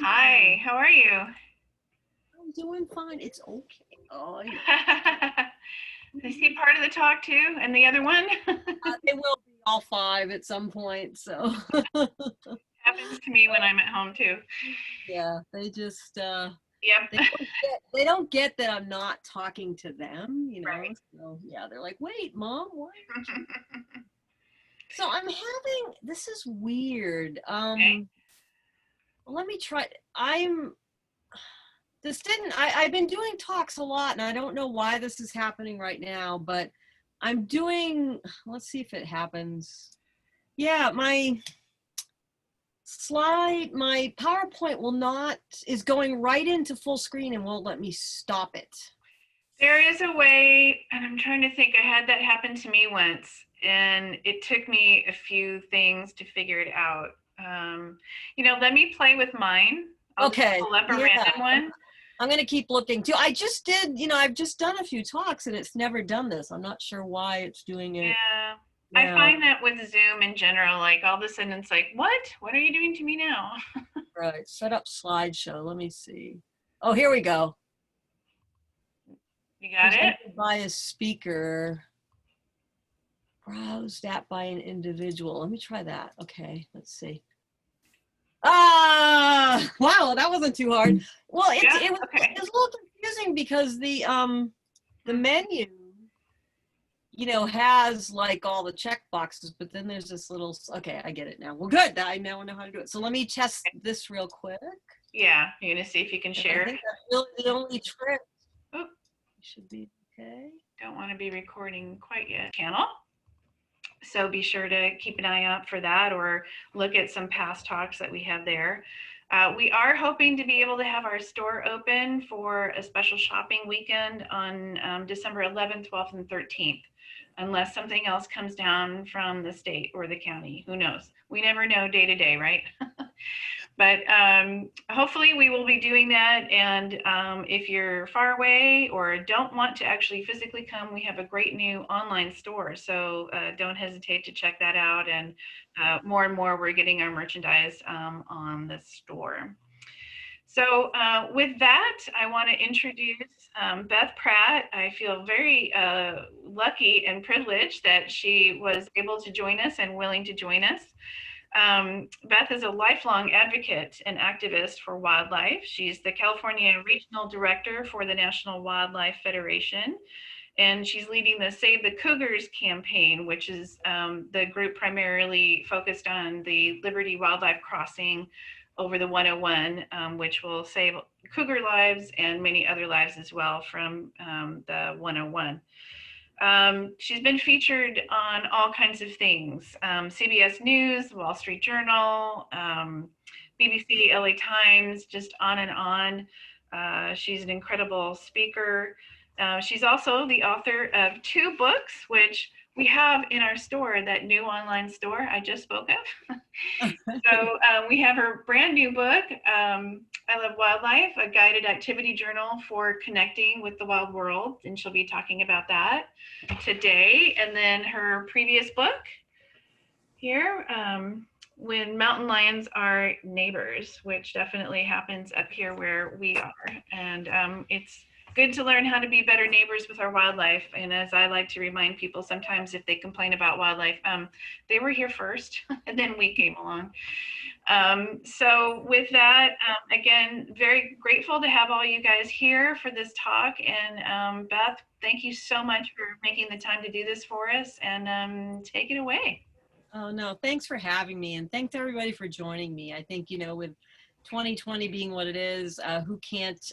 Hi, how are you? I'm doing fine. It's okay. Oh, Is he part of the talk too? And the other one? they will be all five at some point. So Happens to me when I'm at home too. yeah, they just Yep. they don't get that I'm not talking to them, you know. Right. So yeah, they're like, wait, mom, what? So I'm having this is weird. Okay. Let me try. I'm this didn't I've been doing talks a lot and I don't know why this is happening right now, but I'm doing, let's see if it happens. Yeah, my PowerPoint is going right into full screen and won't let me stop it. There is a way, and I'm trying to think. I had that happen to me once, and it took me a few things to figure it out. Let me play with mine. I'll just Okay, pull up a yeah, random one. I'm gonna keep looking too. I just did, I've just done a few talks and it's never done this. I'm not sure why it's doing it. Yeah. I Yeah, find that with Zoom in general, like all of a sudden it's like, what? What are you doing to me now? right. Set up slideshow. Let me see. Oh, here we go. You got it? Presented by a speaker. Browsed at by an individual. Let me try that. Okay, let's see. Wow, that wasn't too hard. Well, Yeah? it was Okay. a little confusing because the menu, has like all the check boxes, but then there's this little, okay, I get it now. Well, good. I now know how to do it. So let me test this real quick. Yeah, you're gonna see if you can And I share. think that's really the only trick. Oop, Should be okay. don't want to be recording quite yet. Channel. So be sure to keep an eye out for that or look at some past talks that we have there. We are hoping to be able to have our store open for a special shopping weekend on December 11th, 12th, and 13th, unless something else comes down from the state or the county. Who knows? We never know day to day, right? But hopefully we will be doing that. And if you're far away or don't want to actually physically come, we have a great new online store. So don't hesitate to check that out. And more and more, we're getting our merchandise on the store. So with that, I want to introduce Beth Pratt. I feel very lucky and privileged that she was able to join us and willing to join us. Beth is a lifelong advocate and activist for wildlife. She's the California Regional Director for the National Wildlife Federation, and she's leading the Save the Cougars campaign, which is the group primarily focused on the Liberty Wildlife Crossing over the 101, which will save cougar lives and many other lives as well from the 101. She's been featured on all kinds of things, CBS News, Wall Street Journal, BBC, LA Times, just on and on. She's an incredible speaker. She's also the author of 2 books, which we have in our store, that new online store I just spoke of. So we have her brand new book, I Love Wildlife, a guided activity journal for connecting with the wild world. And she'll be talking about that today. And then her previous book here, When Mountain Lions Are Neighbors, which definitely happens up here where we are. And it's good to learn how to be better neighbors with our wildlife. And as I like to remind people sometimes, if they complain about wildlife, they were here first and then we came along. So with that, again, very grateful to have all you guys here for this talk. And Beth, thank you so much for making the time to do this for us, and take it away. Oh, no, thanks for having me. And thanks everybody for joining me. I think, with 2020 being what it is, who can't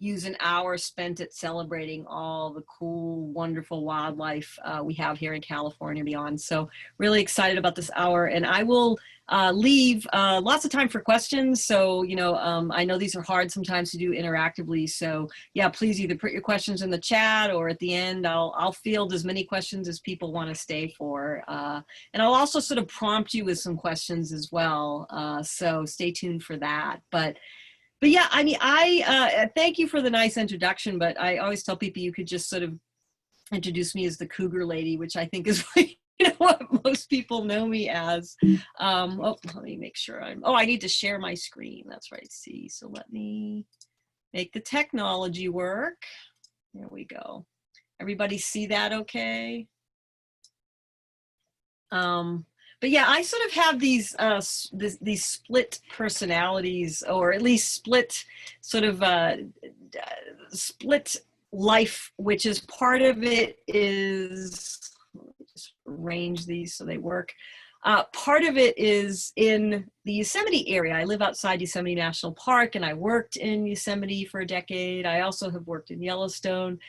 use an hour spent at celebrating all the cool, wonderful wildlife we have here in California and beyond. So really excited about this hour. And I will leave lots of time for questions. So, I know these are hard sometimes to do interactively. So yeah, please either put your questions in the chat or at the end, I'll field as many questions as people want to stay for. And I'll also sort of prompt you with some questions as well. So stay tuned for that. But yeah, I mean, I thank you for the nice introduction, but I always tell people you could just sort of introduce me as the cougar lady, which I think is you know, what most people know me as. Oh, let me make sure I need to share my screen. That's right, see. So let me make the technology work. There we go. Everybody see that okay? But yeah, I sort of have these split personalities, or at least split sort of split life, which is part of it is, let me just arrange these so they work. Part of it is in the Yosemite area. I live outside Yosemite National Park, and I worked in Yosemite for a decade. I also have worked in Yellowstone.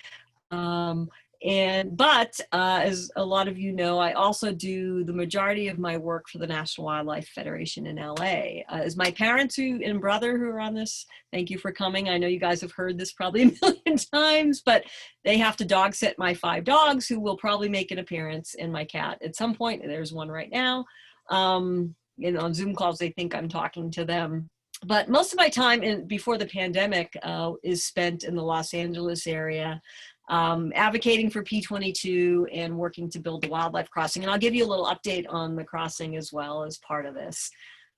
But as a lot of you know, I also do the majority of my work for the National Wildlife Federation in LA. As my parents and brother who are on this, thank you for coming. I know you guys have heard this probably a million times, but they have to dog sit my 5 dogs, who will probably make an appearance, and my cat at some point. There's one right now. You know, on Zoom calls, they think I'm talking to them. But most of my time before the pandemic is spent in the Los Angeles area, advocating for P22 and working to build the wildlife crossing. And I'll give you a little update on the crossing as well as part of this.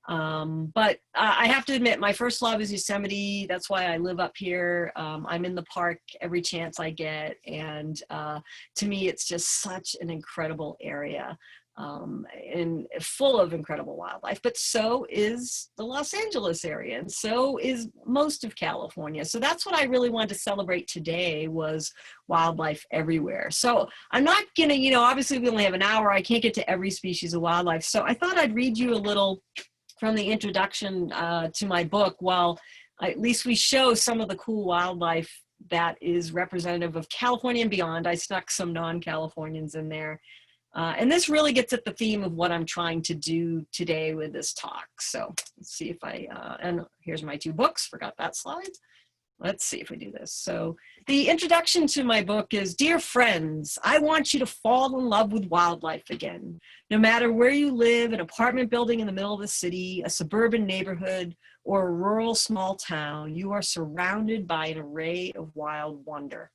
But I have to admit, my first love is Yosemite. That's why I live up here. I'm in the park every chance I get. And to me, it's just such an incredible area. And full of incredible wildlife, but so is the Los Angeles area, and so is most of California. So that's what I really wanted to celebrate today, was wildlife everywhere. So I'm not gonna, you know, obviously we only have an hour. I can't get to every species of wildlife. So I thought I'd read you a little from the introduction to my book, while at least we show some of the cool wildlife that is representative of California and beyond. I snuck some non-Californians in there. And this really gets at the theme of what I'm trying to do today with this talk. So let's see if and here's my 2 books, forgot that slide. Let's see if we do this. So the introduction to my book is, "Dear friends, I want you to fall in love with wildlife again. No matter where you live, an apartment building in the middle of the city, a suburban neighborhood, or a rural small town, you are surrounded by an array of wild wonder.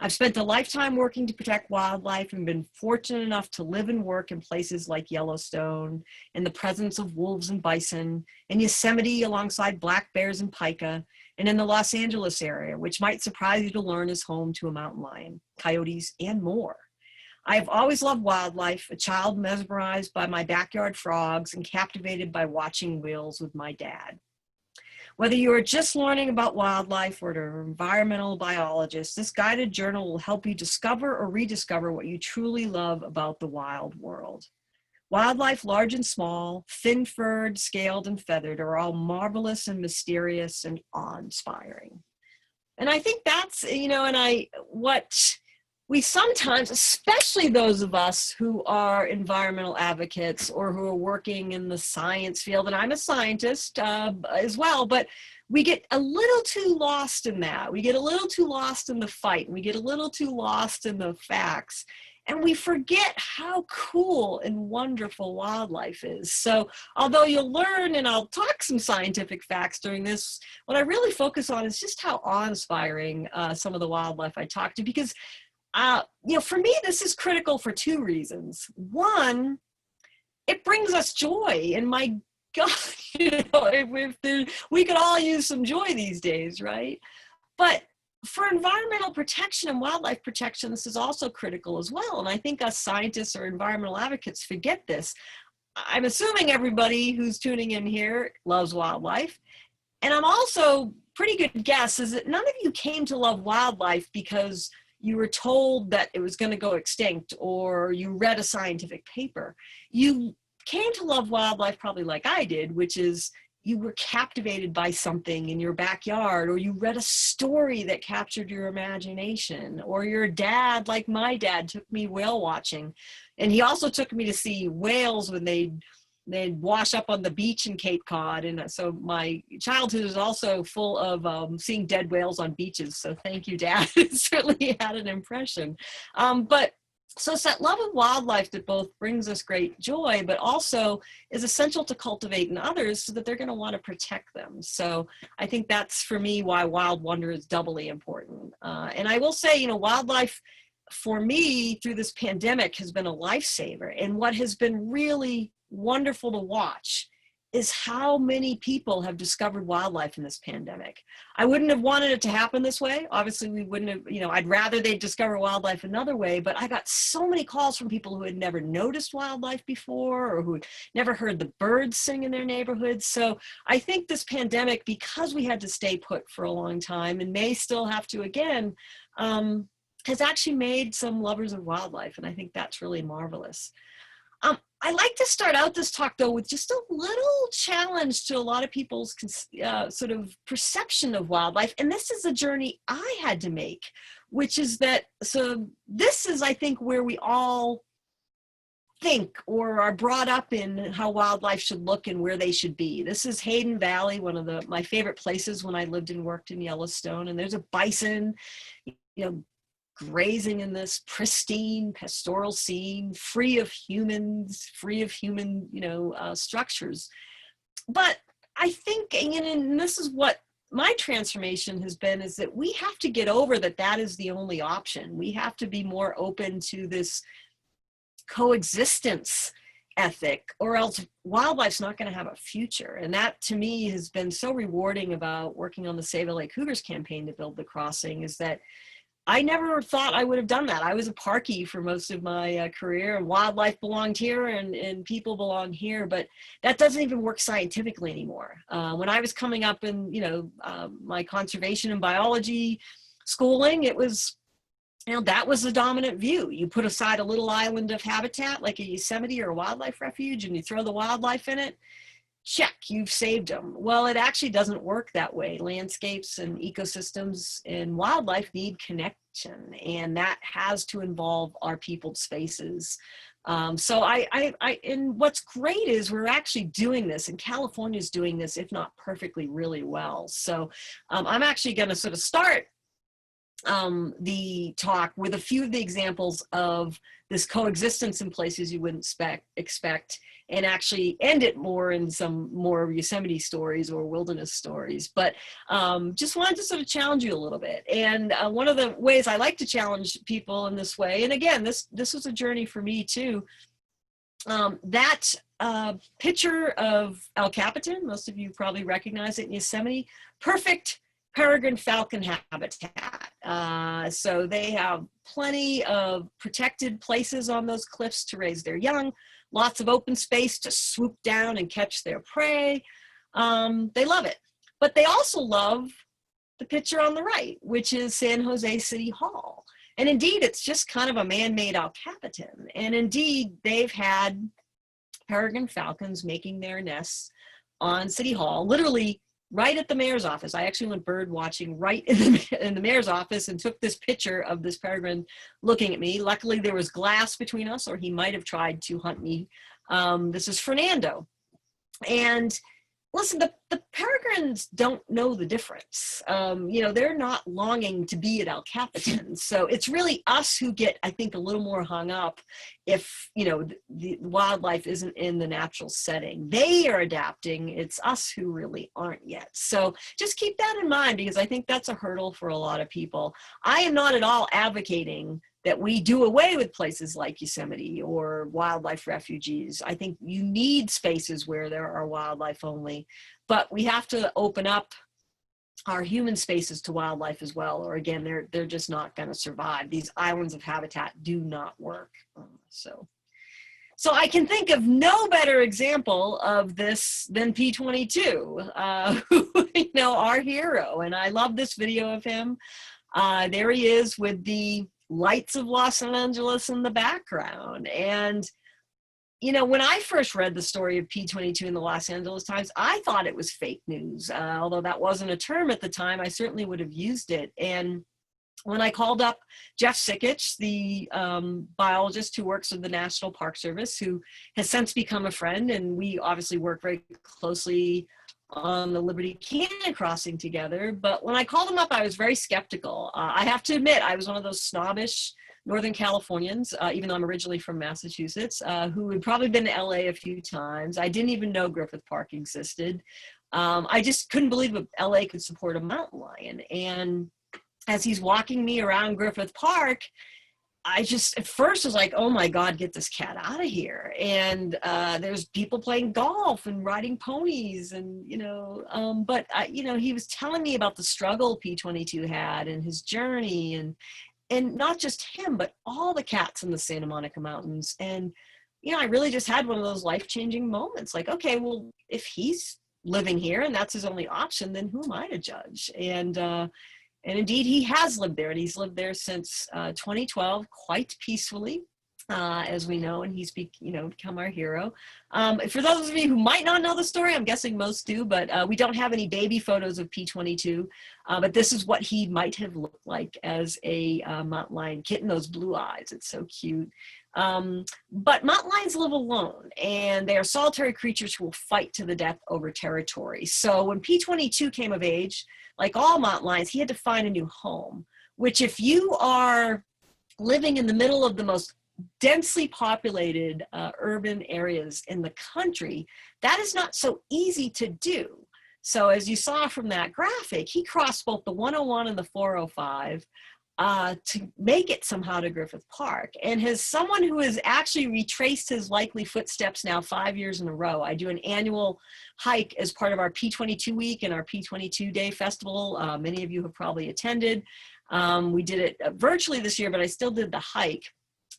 I've spent a lifetime working to protect wildlife and been fortunate enough to live and work in places like Yellowstone, in the presence of wolves and bison, in Yosemite alongside black bears and pika, and in the Los Angeles area, which might surprise you to learn is home to a mountain lion, coyotes, and more. I have always loved wildlife, a child mesmerized by my backyard frogs and captivated by watching whales with my dad. Whether you are just learning about wildlife or an environmental biologist, this guided journal will help you discover or rediscover what you truly love about the wild world. Wildlife, large and small, thin-furred, scaled, and feathered, are all marvelous and mysterious and awe-inspiring." And I think that's, you know, what we sometimes, especially those of us who are environmental advocates or who are working in the science field, and I'm a scientist as well, but we get a little too lost in that. We get a little too lost in the fight, and we get a little too lost in the facts, and we forget how cool and wonderful wildlife is. So although you'll learn, and I'll talk some scientific facts during this, what I really focus on is just how awe-inspiring some of the wildlife I talk to, because you know, for me, this is critical for 2 reasons. One, it brings us joy, and my God, you know, we could all use some joy these days, right? But for environmental protection and wildlife protection, this is also critical as well. And I think us scientists or environmental advocates forget this. I'm assuming everybody who's tuning in here loves wildlife. And I'm also pretty good guess is that none of you came to love wildlife because you were told that it was going to go extinct, or you read a scientific paper. You came to love wildlife probably like I did, which is you were captivated by something in your backyard, or you read a story that captured your imagination, or your dad, like my dad, took me whale watching. And he also took me to see whales when they'd wash up on the beach in Cape Cod. And so my childhood is also full of seeing dead whales on beaches. So thank you, Dad. It certainly had an impression. But so it's that love of wildlife that both brings us great joy, but also is essential to cultivate in others so that they're going to want to protect them. So I think that's, for me, why wild wonder is doubly important. And I will say, you know, wildlife for me, through this pandemic, has been a lifesaver. And what has been really wonderful to watch is how many people have discovered wildlife in this pandemic. I wouldn't have wanted it to happen this way. Obviously, we wouldn't have, I'd rather they discover wildlife another way, but I got so many calls from people who had never noticed wildlife before, or who had never heard the birds sing in their neighborhoods. So I think this pandemic, because we had to stay put for a long time and may still have to again, has actually made some lovers of wildlife. And I think that's really marvelous. I like to start out this talk, though, with just a little challenge to a lot of people's sort of perception of wildlife. And this is a journey I had to make, which is that, so this is, I think, where we all think or are brought up in how wildlife should look and where they should be. This is Hayden Valley, one of my favorite places when I lived and worked in Yellowstone. And there's a bison, grazing in this pristine pastoral scene, free of humans, free of human, structures. But I think, and this is what my transformation has been, is that we have to get over that is the only option. We have to be more open to this coexistence ethic, or else wildlife's not going to have a future. And that, to me, has been so rewarding about working on the Save LA Cougars campaign to build the crossing, is that I never thought I would have done that. I was a parkie for most of my career, and wildlife belonged here and people belong here, but that doesn't even work scientifically anymore. When I was coming up in, my conservation and biology schooling, it was, that was the dominant view. You put aside a little island of habitat like a Yosemite or a wildlife refuge, and you throw the wildlife in it. Check, you've saved them. Well, it actually doesn't work that way. Landscapes and ecosystems and wildlife need connection, and that has to involve our peopled spaces. So and what's great is we're actually doing this, and California's doing this, if not perfectly, really well. So I'm actually going to sort of start the talk with a few of the examples of this coexistence in places you wouldn't expect, and actually end it more in some more Yosemite stories or wilderness stories. But just wanted to sort of challenge you a little bit. And one of the ways I like to challenge people in this way, and again, this was a journey for me too, that picture of El Capitan, most of you probably recognize it in Yosemite, perfect peregrine falcon habitat. So they have plenty of protected places on those cliffs to raise their young, lots of open space to swoop down and catch their prey. They love it. But they also love the picture on the right, which is San Jose City Hall. And indeed, it's just kind of a man-made El Capitan. And indeed, they've had peregrine falcons making their nests on City Hall, literally right at the mayor's office. I actually went bird watching right in the mayor's office and took this picture of this peregrine looking at me. Luckily, there was glass between us, or he might have tried to hunt me. This is Fernando. And listen, the peregrines don't know the difference. They're not longing to be at El Capitan. So it's really us who get, I think, a little more hung up if, the wildlife isn't in the natural setting. They are adapting. It's us who really aren't yet. So just keep that in mind, because I think that's a hurdle for a lot of people. I am not at all advocating that we do away with places like Yosemite or wildlife refuges. I think you need spaces where there are wildlife only, but we have to open up our human spaces to wildlife as well, or again, they're just not going to survive. These islands of habitat do not work. So I can think of no better example of this than P22, our hero. And I love this video of him. There he is with the lights of Los Angeles in the background. And, when I first read the story of P22 in the Los Angeles Times, I thought it was fake news. Although that wasn't a term at the time, I certainly would have used it. And when I called up Jeff Sikich, the biologist who works with the National Park Service, who has since become a friend, and we obviously work very closely on the Liberty Canyon crossing together. But when I called him up, I was very skeptical. I have to admit, I was one of those snobbish Northern Californians, even though I'm originally from Massachusetts, who had probably been to LA a few times. I didn't even know Griffith Park existed. I just couldn't believe that LA could support a mountain lion. And as he's walking me around Griffith Park, I just at first was like, oh my God, get this cat out of here. And there's people playing golf and riding ponies, and but he was telling me about the struggle P22 had and his journey, and not just him, but all the cats in the Santa Monica Mountains. And I really just had one of those life-changing moments. Like, okay, well, if he's living here and that's his only option, then who am I to judge? And indeed, he has lived there, and he's lived there since 2012, quite peacefully, as we know, and he's become our hero. For those of you who might not know the story, I'm guessing most do, but we don't have any baby photos of P22, but this is what he might have looked like as a mountain lion kitten, those blue eyes. It's so cute. But mountain lions live alone, and they are solitary creatures who will fight to the death over territory. So when P22 came of age, like all mountain lions, he had to find a new home, which if you are living in the middle of the most densely populated urban areas in the country, that is not so easy to do. So as you saw from that graphic, he crossed both the 101 and the 405 to make it somehow to Griffith Park. And as someone who has actually retraced his likely footsteps now 5 years in a row, I do an annual hike as part of our P22 week and our P22 Day Festival. Many of you have probably attended. We did it virtually this year, but I still did the hike.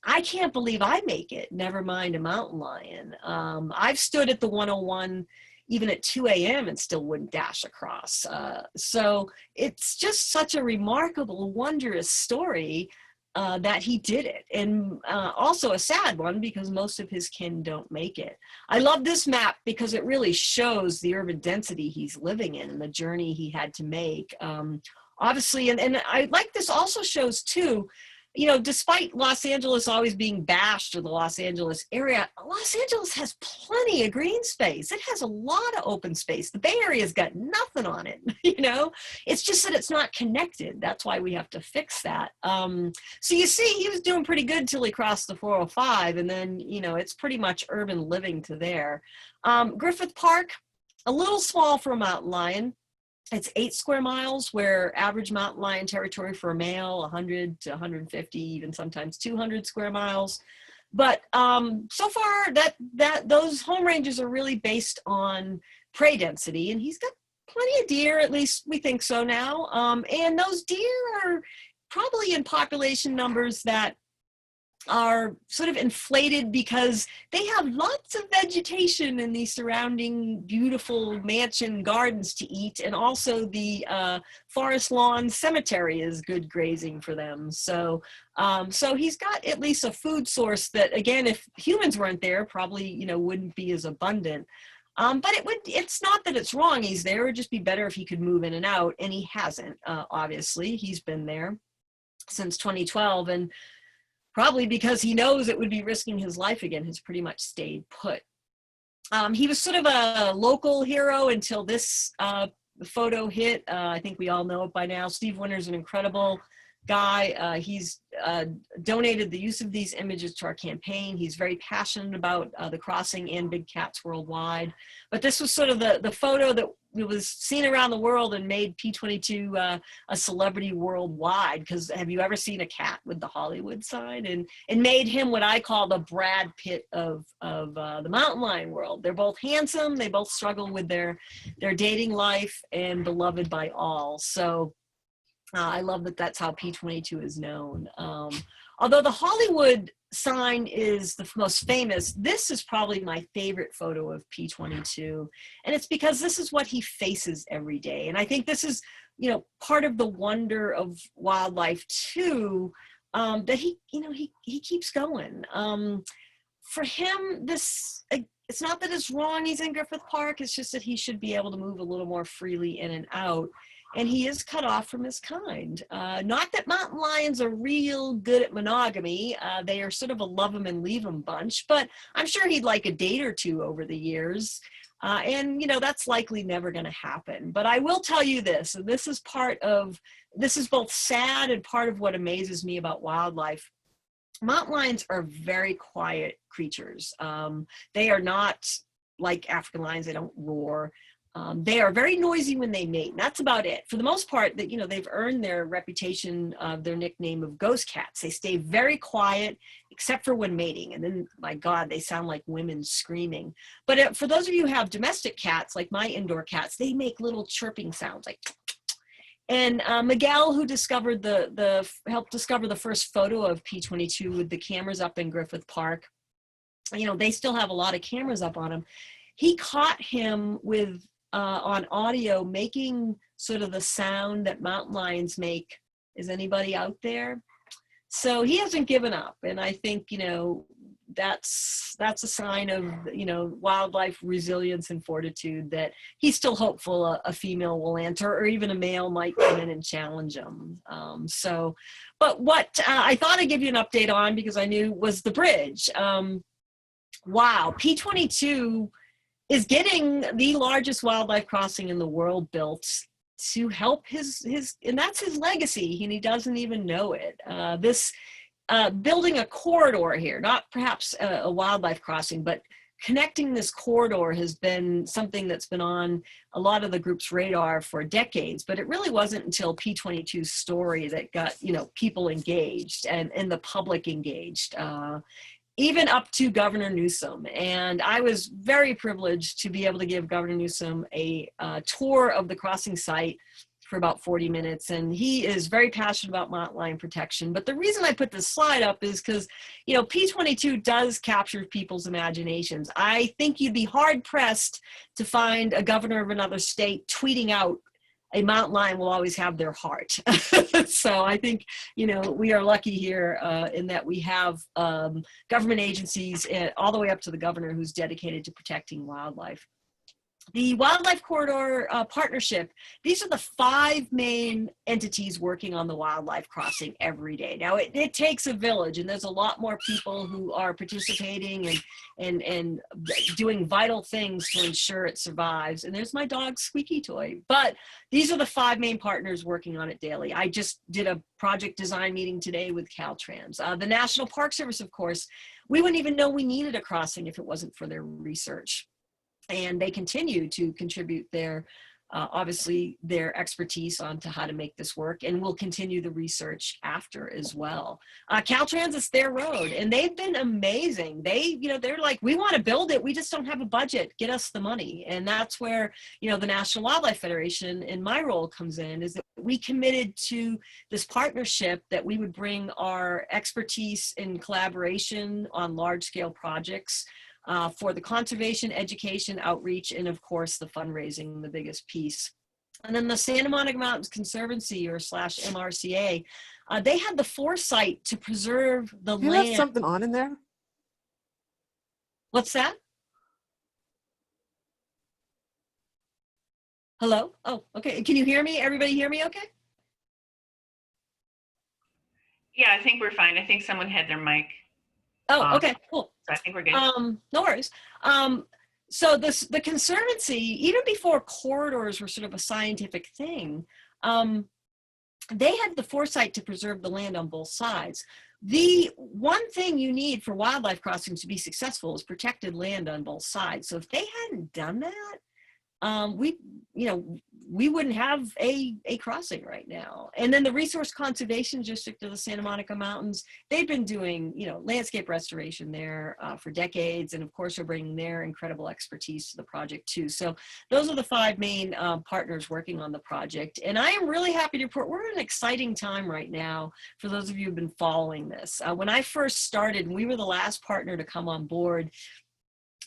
I can't believe I make it, never mind a mountain lion. I've stood at the 101 even at 2 a.m. and still wouldn't dash across. So it's just such a remarkable, wondrous story that he did it. And also a sad one because most of his kin don't make it. I love this map because it really shows the urban density he's living in and the journey he had to make. Obviously, and I like this also shows too, despite Los Angeles always being bashed, or the Los Angeles area, Los Angeles has plenty of green space. It has a lot of open space. The Bay Area's got nothing on it, It's just that it's not connected. That's why we have to fix that. So you see, he was doing pretty good till he crossed the 405, and then, it's pretty much urban living to there. Griffith Park, a little small for a mountain lion. It's 8 square miles, where average mountain lion territory for a male, 100 to 150, even sometimes 200 square miles. But so far, those home ranges are really based on prey density, and he's got plenty of deer, at least we think so now. And those deer are probably in population numbers that are sort of inflated because they have lots of vegetation in the surrounding beautiful mansion gardens to eat, and also the forest lawn cemetery is good grazing for them. So he's got at least a food source that, again, if humans weren't there, probably wouldn't be as abundant. But it's not that it's wrong he's there. It would just be better if he could move in and out, and he hasn't. Obviously, he's been there since 2012, and probably because he knows it would be risking his life again, has pretty much stayed put. He was sort of a local hero until this photo hit. I think we all know it by now. Steve Winter's an incredible guy. He's donated the use of these images to our campaign. He's very passionate about the crossing and big cats worldwide. But this was sort of the photo that was seen around the world and made P22 a celebrity worldwide. Because have you ever seen a cat with the Hollywood sign? And made him what I call the Brad Pitt of the mountain lion world. They're both handsome. They both struggle with their dating life, and beloved by all. So I love that that's how P22 is known. Although the Hollywood sign is the most famous, this is probably my favorite photo of P22. And it's because this is what he faces every day. And I think this is, part of the wonder of wildlife too, that he keeps going. For him, it's not that it's wrong he's in Griffith Park, it's just that he should be able to move a little more freely in and out. And he is cut off from his kind. Not that mountain lions are real good at monogamy. They are sort of a love 'em and leave 'em bunch, but I'm sure he'd like a date or two over the years. And that's likely never gonna happen. But I will tell you this, and this is both sad and part of what amazes me about wildlife. Mountain lions are very quiet creatures. They are not like African lions, they don't roar. They are very noisy when they mate, and that's about it. For the most part, that they've earned their reputation of their nickname of ghost cats. They stay very quiet, except for when mating, and then, my God, they sound like women screaming. But for those of you who have domestic cats, like my indoor cats, they make little chirping sounds, like. And Miguel, who discovered helped discover the first photo of P22 with the cameras up in Griffith Park. They still have a lot of cameras up on him. He caught him with on audio making sort of the sound that mountain lions make. Is anybody out there? So he hasn't given up, and I think that's a sign of wildlife resilience and fortitude, that he's still hopeful a female will enter, or even a male might come in and challenge him. But what I thought I'd give you an update on, because I knew, was the bridge. Wow, P22 is getting the largest wildlife crossing in the world built to help his and that's his legacy, and he doesn't even know it. Building a corridor here, not perhaps a wildlife crossing, but connecting this corridor has been something that's been on a lot of the group's radar for decades, but it really wasn't until P22's story that got people engaged and the public engaged. Even up to Governor Newsom. And I was very privileged to be able to give Governor Newsom a tour of the crossing site for about 40 minutes. And he is very passionate about mountain lion protection. But the reason I put this slide up is because, P22 does capture people's imaginations. I think you'd be hard pressed to find a governor of another state tweeting out, a mountain lion will always have their heart. So I think, we are lucky here in that we have government agencies all the way up to the governor who's dedicated to protecting wildlife. The Wildlife Corridor Partnership, these are the 5 main entities working on the wildlife crossing every day. Now, it takes a village, and there's a lot more people who are participating and doing vital things to ensure it survives. And there's my dog's squeaky toy. But these are the 5 main partners working on it daily. I just did a project design meeting today with Caltrans. The National Park Service, of course, we wouldn't even know we needed a crossing if it wasn't for their research. And they continue to contribute obviously their expertise onto how to make this work, and will continue the research after as well. Caltrans is their road, and they've been amazing. They're like, we want to build it, we just don't have a budget, get us the money. And that's where, the National Wildlife Federation, in my role, comes in, is that we committed to this partnership that we would bring our expertise in collaboration on large-scale projects for the conservation, education, outreach, and of course the fundraising, the biggest piece. And then the Santa Monica Mountains Conservancy, or /MRCA, they had the foresight to preserve the land. You have something on in there? What's that? Hello? Oh, okay. Can you hear me? Everybody hear me okay? Yeah, I think we're fine. I think someone had their mic. Oh, okay, cool. So I think we're good. No worries. So the Conservancy, even before corridors were sort of a scientific thing, they had the foresight to preserve the land on both sides. The one thing you need for wildlife crossings to be successful is protected land on both sides. So if they hadn't done that, we wouldn't have a crossing right now. And then the Resource Conservation District of the Santa Monica Mountains, they've been doing, landscape restoration there for decades. And of course, are bringing their incredible expertise to the project too. So those are the 5 main partners working on the project. And I am really happy to report we're in an exciting time right now for those of you who've been following this. When I first started, and we were the last partner to come on board,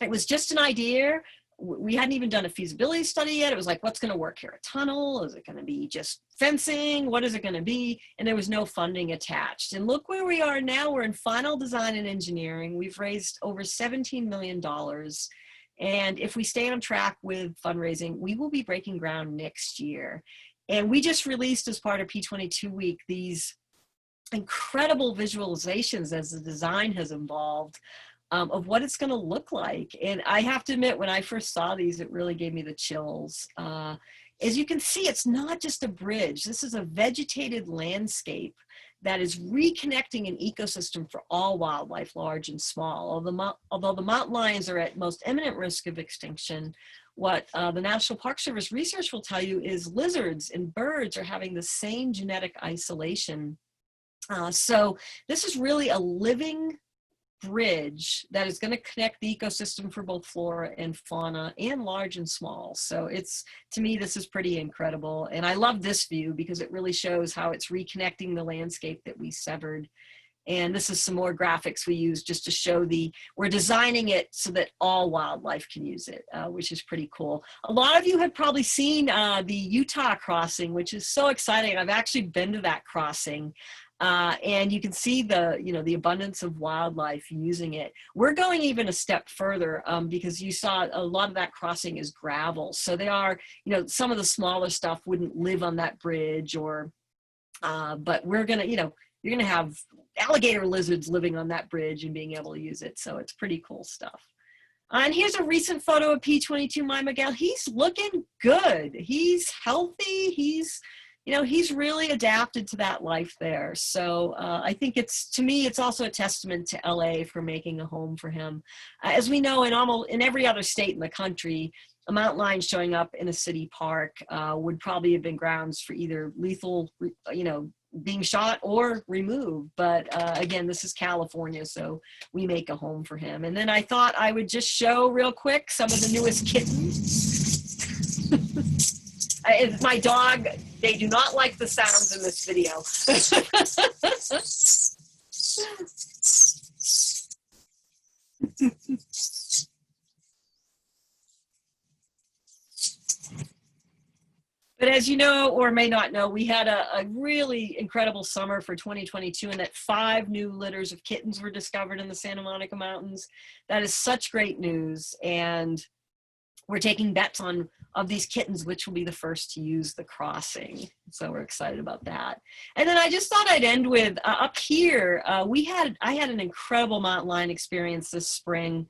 it was just an idea. We hadn't even done a feasibility study yet. It was like, what's going to work here? A tunnel? Is it going to be just fencing? What is it going to be? And there was no funding attached. And look where we are now. We're in final design and engineering. We've raised over $17 million. And if we stay on track with fundraising, we will be breaking ground next year. And we just released, as part of P22 Week, these incredible visualizations as the design has evolved, of what it's going to look like. And I have to admit, when I first saw these, it really gave me the chills. As you can see, it's not just a bridge. This is a vegetated landscape that is reconnecting an ecosystem for all wildlife, large and small. Although the mountain lions are at most imminent risk of extinction, what the National Park Service research will tell you is lizards and birds are having the same genetic isolation. So this is really a living bridge that is going to connect the ecosystem for both flora and fauna and large and small. So it's, to me, this is pretty incredible. And I love this view because it really shows how it's reconnecting the landscape that we severed. And this is some more graphics we use just to show we're designing it so that all wildlife can use it, which is pretty cool. A lot of you have probably seen the Utah crossing, which is so exciting. I've actually been to that crossing. And you can see the abundance of wildlife using it. We're going even a step further because you saw a lot of that crossing is gravel. So they are, some of the smaller stuff wouldn't live on that bridge but we're going to, you're going to have alligator lizards living on that bridge and being able to use it. So it's pretty cool stuff. And here's a recent photo of P22 Mygale. He's looking good. He's healthy. He's really adapted to that life there. So I think to me, it's also a testament to LA for making a home for him. As we know, in every other state in the country, a mountain lion showing up in a city park would probably have been grounds for either lethal, being shot or removed. But again, this is California, so we make a home for him. And then I thought I would just show real quick some of the newest kittens. My dog, they do not like the sounds in this video. But as you know, or may not know, we had a really incredible summer for 2022, and that 5 new litters of kittens were discovered in the Santa Monica Mountains. That is such great news. And we're taking bets of these kittens, which will be the first to use the crossing. So we're excited about that. And then I just thought I'd end with up here, I had an incredible mountain lion experience this spring.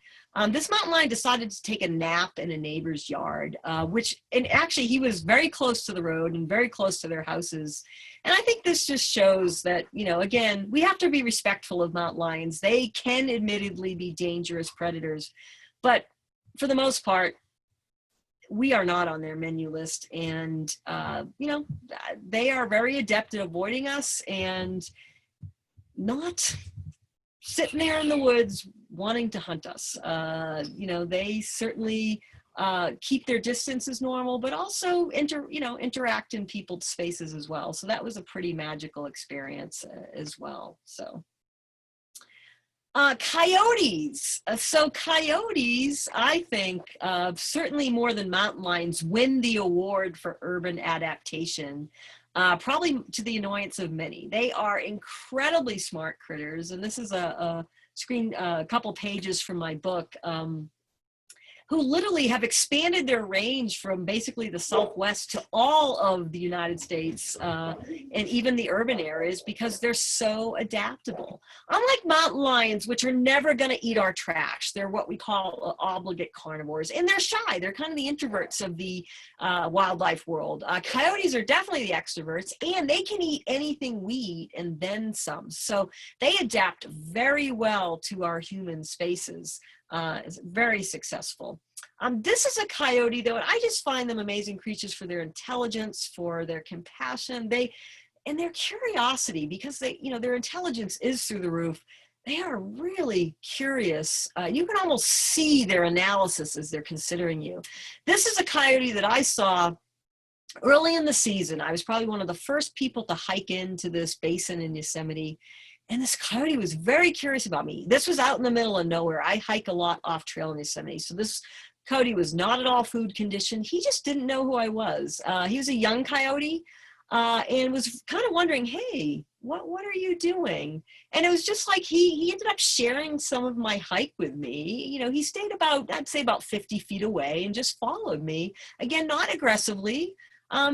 This mountain lion decided to take a nap in a neighbor's yard, and actually he was very close to the road and very close to their houses. And I think this just shows that, again, we have to be respectful of mountain lions. They can admittedly be dangerous predators, but for the most part, we are not on their menu list, and they are very adept at avoiding us and not sitting there in the woods wanting to hunt us. They certainly keep their distance as normal, but also interact in people's spaces as well. So that was a pretty magical experience as well. So. Coyotes. So coyotes, I think, certainly more than mountain lions, win the award for urban adaptation, probably to the annoyance of many. They are incredibly smart critters, and this is a couple pages from my book, who literally have expanded their range from basically the Southwest to all of the United States and even the urban areas because they're so adaptable. Unlike mountain lions, which are never going to eat our trash, they're what we call obligate carnivores, and they're shy. They're kind of the introverts of the wildlife world. Coyotes are definitely the extroverts, and they can eat anything we eat and then some. So they adapt very well to our human spaces. Is very successul. This is a coyote, though, and I just find them amazing creatures for their intelligence, for their compassion, and their curiosity, because their intelligence is through the roof. They are really curious. You can almost see their analysis as they're considering you. This is a coyote that I saw early in the season. I was probably one of the first people to hike into this basin in Yosemite. And this coyote was very curious about me. This was out in the middle of nowhere. I hike a lot off trail in Yosemite. So this coyote was not at all food conditioned. He just didn't know who I was. He was a young coyote and was kind of wondering, hey, what are you doing? And it was just like he ended up sharing some of my hike with me. He stayed I'd say about 50 feet away and just followed me. Again, not aggressively,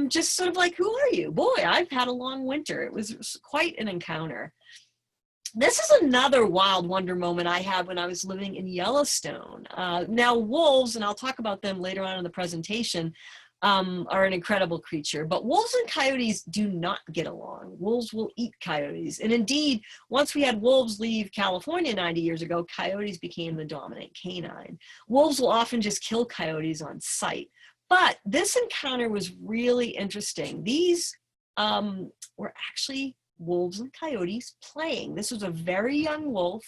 just sort of like, who are you? Boy, I've had a long winter. It was quite an encounter. This is another wild wonder moment I had when I was living in Yellowstone. Now wolves, and I'll talk about them later on in the presentation, are an incredible creature. But wolves and coyotes do not get along. Wolves will eat coyotes. And indeed, once we had wolves leave California 90 years ago, coyotes became the dominant canine. Wolves will often just kill coyotes on sight. But this encounter was really interesting. These were actually wolves and coyotes playing. This was a very young wolf,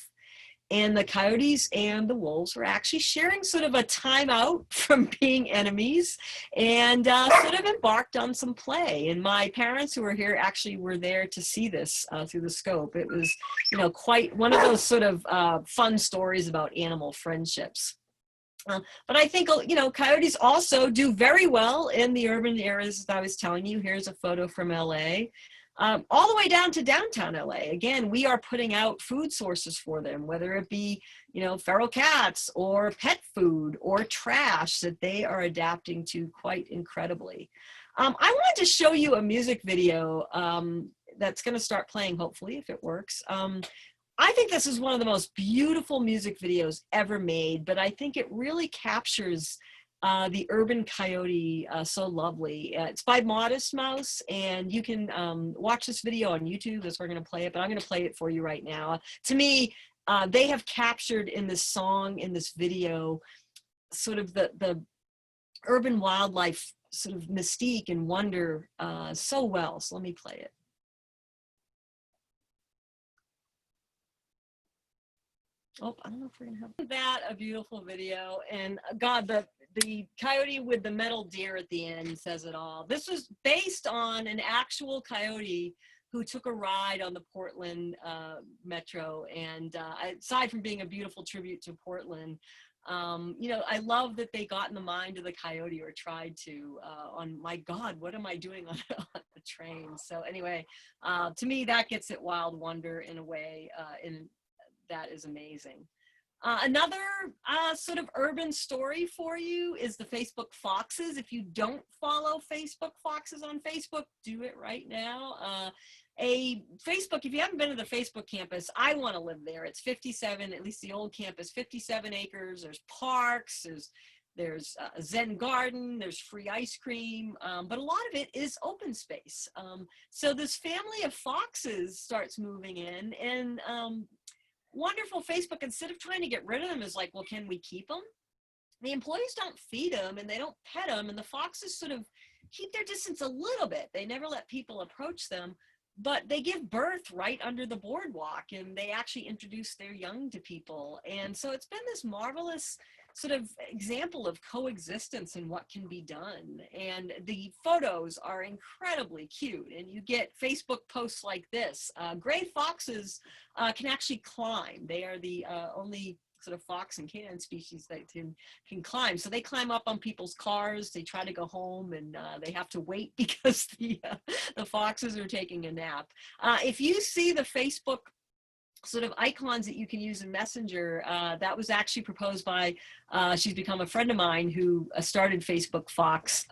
and the coyotes and the wolves were actually sharing sort of a timeout from being enemies, and sort of embarked on some play. And my parents, who were here, actually were there to see this through the scope. It was, you know, quite one of those sort of fun stories about animal friendships. But I think, you know, coyotes also do very well in the urban areas, as I was telling you. Here's a photo from LA. All the way down to downtown LA. Again, we are putting out food sources for them, whether it be, you know, feral cats or pet food or trash that they are adapting to quite incredibly. I wanted to show you a music video that's going to start playing, hopefully, if it works. I think this is one of the most beautiful music videos ever made, but I think it really captures the urban coyote so lovely. It's by Modest Mouse, and you can watch this video on YouTube as we're going to play it, but I'm going to play it for you right now. To me, they have captured in this song, in this video, sort of the urban wildlife sort of mystique and wonder so well. So let me play it. Oh, I don't know if we're gonna have that. A beautiful video, and God, the coyote with the metal deer at the end says it all. This was based on an actual coyote who took a ride on the Portland metro, and aside from being a beautiful tribute to Portland, you know, I love that they got in the mind of the coyote, or tried to, on, my God, what am I doing on the train? So anyway, to me, that gets at wild wonder in a way, that is amazing. Another sort of urban story for you is the Facebook Foxes. If you don't follow Facebook Foxes on Facebook, do it right now. If you haven't been to the Facebook campus, I want to live there. It's 57, at least the old campus, 57 acres. There's parks, there's a Zen garden, there's free ice cream, but a lot of it is open space. So this family of foxes starts moving in, and wonderful Facebook, instead of trying to get rid of them, is like, well, can we keep them? The employees don't feed them and they don't pet them, and the foxes sort of keep their distance a little bit. They never let people approach them, but they give birth right under the boardwalk, and they actually introduce their young to people. And so it's been this marvelous sort of example of coexistence and what can be done. And the photos are incredibly cute, and you get Facebook posts like this. Gray foxes can actually climb. They are the only sort of fox and canine species that can climb. So they climb up on people's cars. They try to go home, and they have to wait because the foxes are taking a nap. If you see the Facebook sort of icons that you can use in Messenger, that was actually proposed by, she's become a friend of mine who started Facebook Fox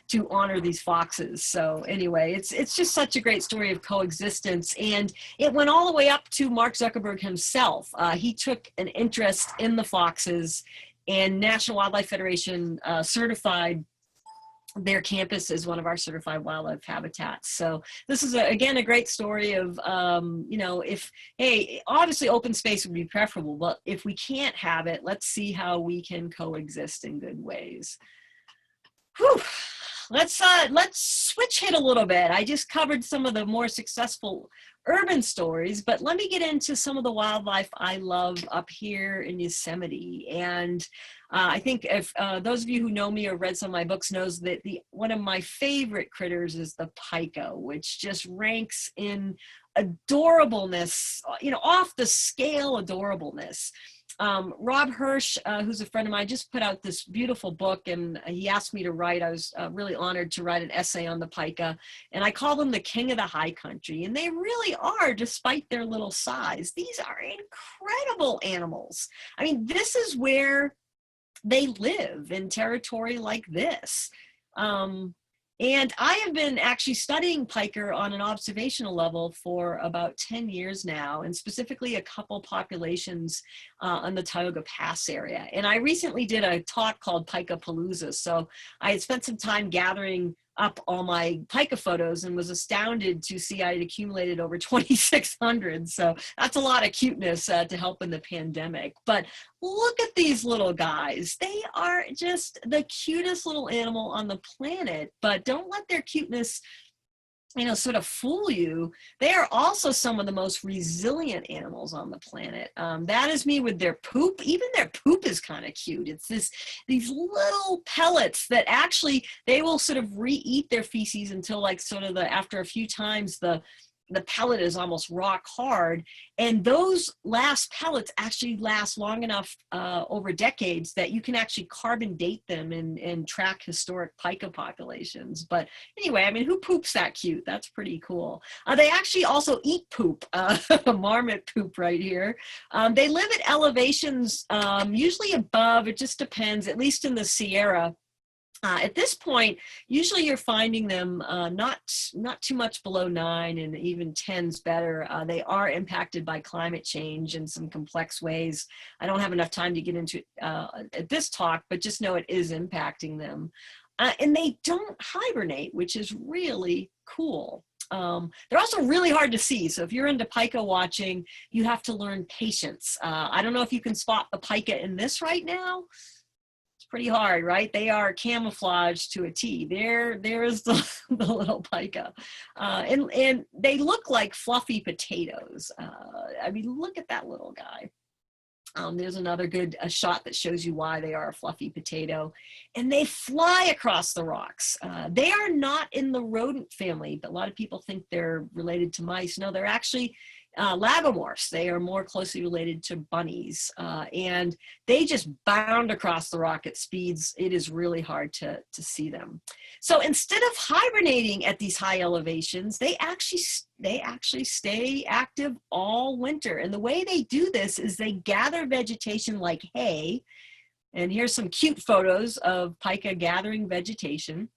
to honor these foxes. So anyway, it's just such a great story of coexistence, and it went all the way up to Mark Zuckerberg himself. He took an interest in the foxes, and National Wildlife Federation certified their campus is one of our certified wildlife habitats. So this is, again, a great story of, you know, hey, obviously open space would be preferable, but if we can't have it, let's see how we can coexist in good ways. Whew. Let's switch it a little bit. I just covered some of the more successful urban stories, but let me get into some of the wildlife I love up here in Yosemite. And I think if those of you who know me or read some of my books knows that one of my favorite critters is the pika, which just ranks in adorableness, you know, off the scale adorableness. Rob Hirsch, who's a friend of mine, just put out this beautiful book, and he asked me to write. I was really honored to write an essay on the pika, and I call them the king of the high country, and they really are, despite their little size. These are incredible animals. I mean, this is where they live, in territory like this. And I have been actually studying pika on an observational level for about 10 years now, and specifically a couple populations on the Tioga Pass area. And I recently did a talk called Pika Palooza. So I had spent some time gathering up all my pika photos and was astounded to see I had accumulated over 2,600. So that's a lot of cuteness to help in the pandemic. But look at these little guys. They are just the cutest little animal on the planet, but don't let their cuteness, you know, sort of fool you. They are also some of the most resilient animals on the planet. That is me with their poop. Even their poop is kind of cute. It's these little pellets that actually, they will sort of re-eat their feces until like sort of after a few times, the pellet is almost rock hard. And those last pellets actually last long enough over decades that you can actually carbon date them and track historic pika populations. But anyway, I mean, who poops that cute? That's pretty cool. They actually also eat poop, marmot poop right here. They live at elevations usually above, it just depends, at least in the Sierra. At this point, usually you're finding them not too much below 9, and even 10's better. They are impacted by climate change in some complex ways. I don't have enough time to get into it at this talk, but just know it is impacting them. And they don't hibernate, which is really cool. They're also really hard to see. So if you're into pika watching, you have to learn patience. I don't know if you can spot the pika in this right now. Pretty hard, right? They are camouflaged to a T. There is the little pika. And they look like fluffy potatoes. I mean, look at that little guy. There's another good shot that shows you why they are a fluffy potato. And they fly across the rocks. They are not in the rodent family, but a lot of people think they're related to mice. No, they're actually lagomorphs. They are more closely related to bunnies, and they just bound across the rock at speeds. It is really hard to see them. So instead of hibernating at these high elevations, they actually stay active all winter. And the way they do this is they gather vegetation like hay. And here's some cute photos of pika gathering vegetation.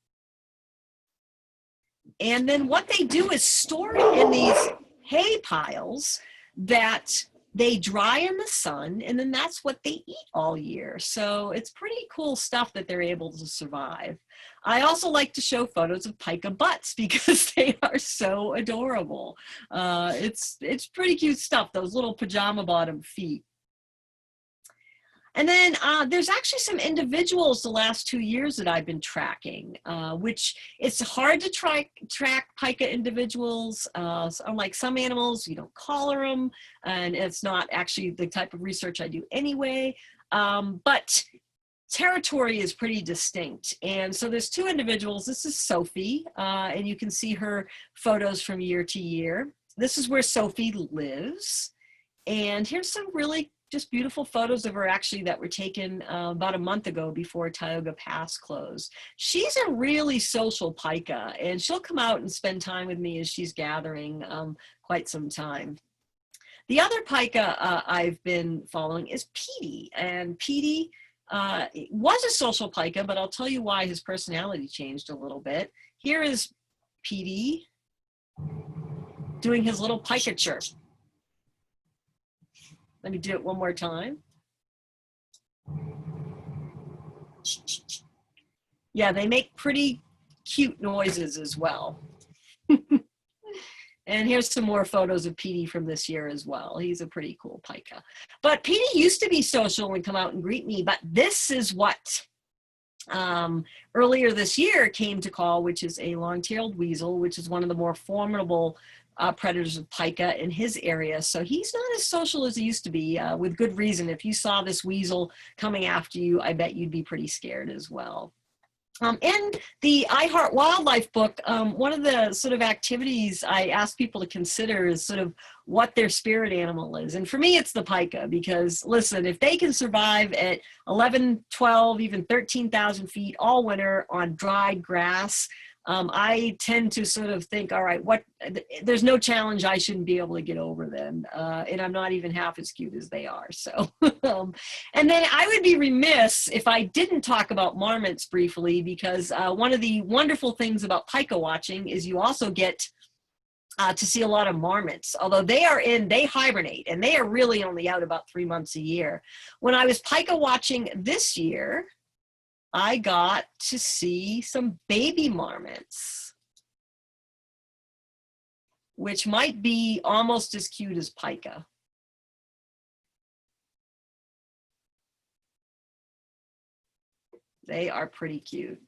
And then what they do is store it in these hay piles that they dry in the sun, and then that's what they eat all year. So it's pretty cool stuff that they're able to survive. I also like to show photos of pika butts because they are so adorable. It's pretty cute stuff, those little pajama bottom feet. And then there's actually some individuals the last 2 years that I've been tracking, which it's hard to track pika individuals. So unlike some animals, you don't collar them, and it's not actually the type of research I do anyway. But territory is pretty distinct. And so there's 2 individuals. This is Sophie, and you can see her photos from year to year. This is where Sophie lives. And here's some really just beautiful photos of her actually that were taken about a month ago before Tioga Pass closed. She's a really social pika, and she'll come out and spend time with me as she's gathering quite some time. The other pika I've been following is Petey, and Petey was a social pika, but I'll tell you why his personality changed a little bit. Here is Petey doing his little pika chirp. Let me do it one more time. Yeah, they make pretty cute noises as well. And here's some more photos of Petey from this year as well. He's a pretty cool pika. But Petey used to be social and come out and greet me, but this is what earlier this year came to call, which is a long-tailed weasel, which is one of the more formidable predators of pika in his area. So he's not as social as he used to be, with good reason. If you saw this weasel coming after you, I bet you'd be pretty scared as well. In the I Heart Wildlife book, one of the sort of activities I ask people to consider is sort of what their spirit animal is. And for me, it's the pika, because listen, if they can survive at 11, 12, even 13,000 feet all winter on dried grass, I tend to sort of think, all right, there's no challenge I shouldn't be able to get over then. And I'm not even half as cute as they are. So, and then I would be remiss if I didn't talk about marmots briefly, because one of the wonderful things about pika watching is you also get to see a lot of marmots, although they hibernate, and they are really only out about 3 months a year. When I was pika watching this year, I got to see some baby marmots, which might be almost as cute as pika. They are pretty cute.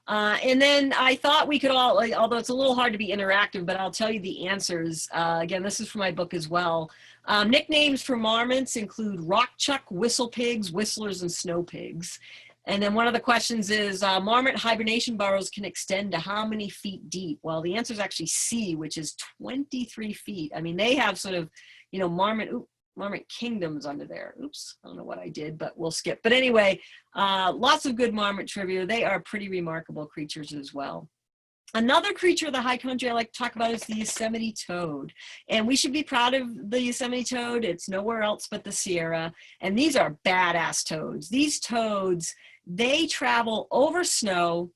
And then I thought we could all, although it's a little hard to be interactive, but I'll tell you the answers. Again, this is from my book as well. Nicknames for marmots include rock chuck, whistle pigs, whistlers, and snow pigs. And then one of the questions is, marmot hibernation burrows can extend to how many feet deep? Well, the answer is actually C, which is 23 feet. I mean, they have sort of, marmot kingdoms under there. Oops, I don't know what I did, but we'll skip. But anyway, lots of good marmot trivia. They are pretty remarkable creatures as well. Another creature of the high country I like to talk about is the Yosemite toad. And we should be proud of the Yosemite toad. It's nowhere else but the Sierra. And these are badass toads. These toads, they travel over snow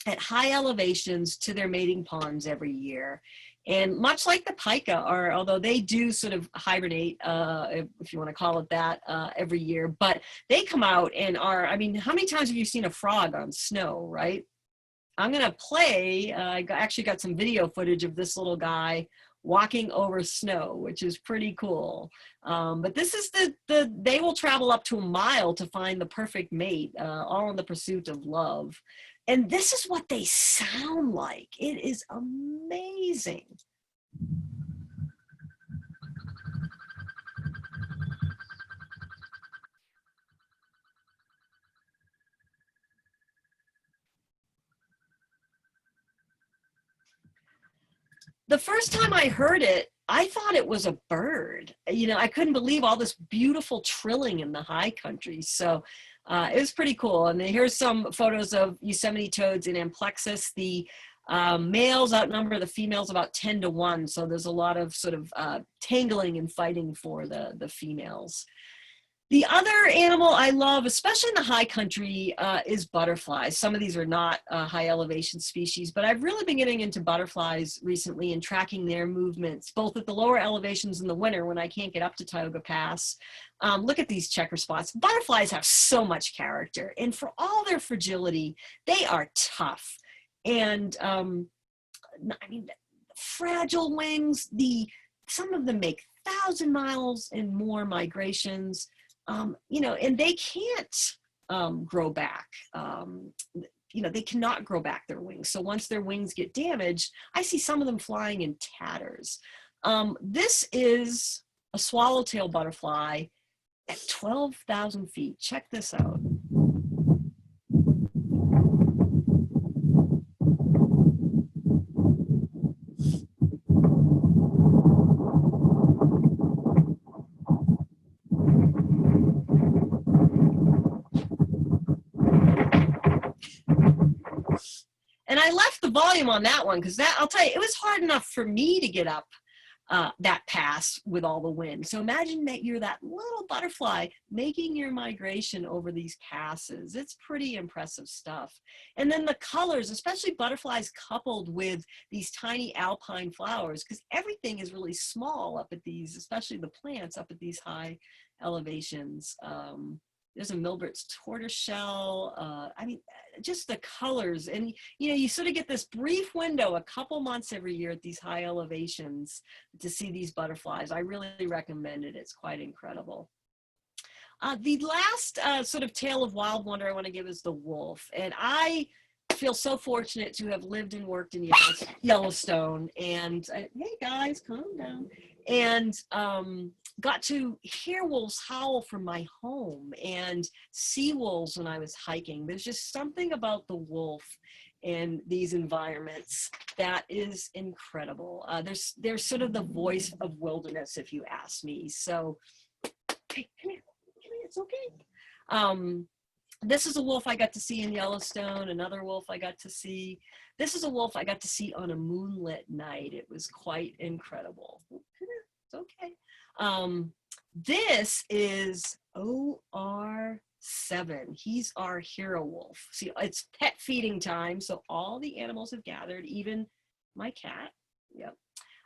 at high elevations to their mating ponds every year. And much like the pika, although they do sort of hibernate, if you want to call it that, every year, but they come out and are, I mean, how many times have you seen a frog on snow, right? I'm going to play, I actually got some video footage of this little guy walking over snow, which is pretty cool. But this is they will travel up to a mile to find the perfect mate, all in the pursuit of love. And this is what they sound like. It is amazing. The first time I heard it, I thought it was a bird. I couldn't believe all this beautiful trilling in the high country. So it was pretty cool. And here's some photos of Yosemite toads in amplexus. The males outnumber the females about 10 to 1. So there's a lot of sort of tangling and fighting for the females. The other animal I love, especially in the high country, is butterflies. Some of these are not high elevation species, but I've really been getting into butterflies recently and tracking their movements, both at the lower elevations in the winter when I can't get up to Tioga Pass. Look at these checker spots. Butterflies have so much character, and for all their fragility, they are tough. And I mean, fragile wings, some of them make 1,000 miles and more migrations. And they can't grow back. They cannot grow back their wings. So once their wings get damaged, I see some of them flying in tatters. This is a swallowtail butterfly at 12,000 feet. Check this out. And I left the volume on that one because I'll tell you, it was hard enough for me to get up that pass with all the wind. So imagine that you're that little butterfly making your migration over these passes. It's pretty impressive stuff. And then the colors, especially butterflies coupled with these tiny alpine flowers, because everything is really small up at these, especially the plants up at these high elevations. There's a Milbert's tortoiseshell. I mean, just the colors. And, you sort of get this brief window, a couple months every year at these high elevations to see these butterflies. I really recommend it. It's quite incredible. The last sort of tale of wild wonder I want to give is the wolf. And I feel so fortunate to have lived and worked in Yellowstone. And hey, guys, calm down. And got to hear wolves howl from my home and see wolves when I was hiking. There's just something about the wolf. in these environments. That is incredible. They're sort of the voice of wilderness, if you ask me. So, hey, come here, it's okay. This is a wolf I got to see in Yellowstone, another wolf I got to see. This is a wolf I got to see on a moonlit night. It was quite incredible. It's okay. This is OR7. He's our hero wolf. See, it's pet feeding time, so all the animals have gathered, even my cat. Yep.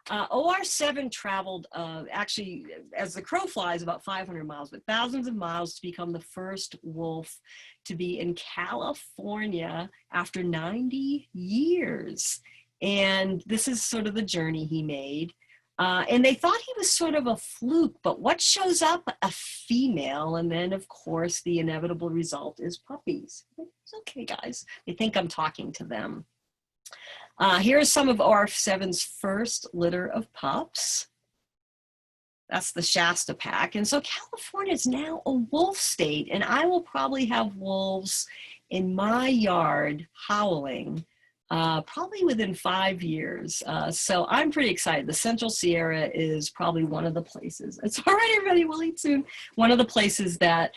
OR7 traveled, actually, as the crow flies, about 500 miles, but thousands of miles to become the first wolf to be in California after 90 years. And this is sort of the journey he made. And they thought he was sort of a fluke, but what shows up? A female. And then, of course, the inevitable result is puppies. It's okay, guys. They think I'm talking to them. Here's some of OR7's first litter of pups. That's the Shasta pack. And so California is now a wolf state, and I will probably have wolves in my yard howling probably within 5 years. So I'm pretty excited. The Central Sierra is probably one of the places. It's all right, everybody, we'll eat soon. One of the places that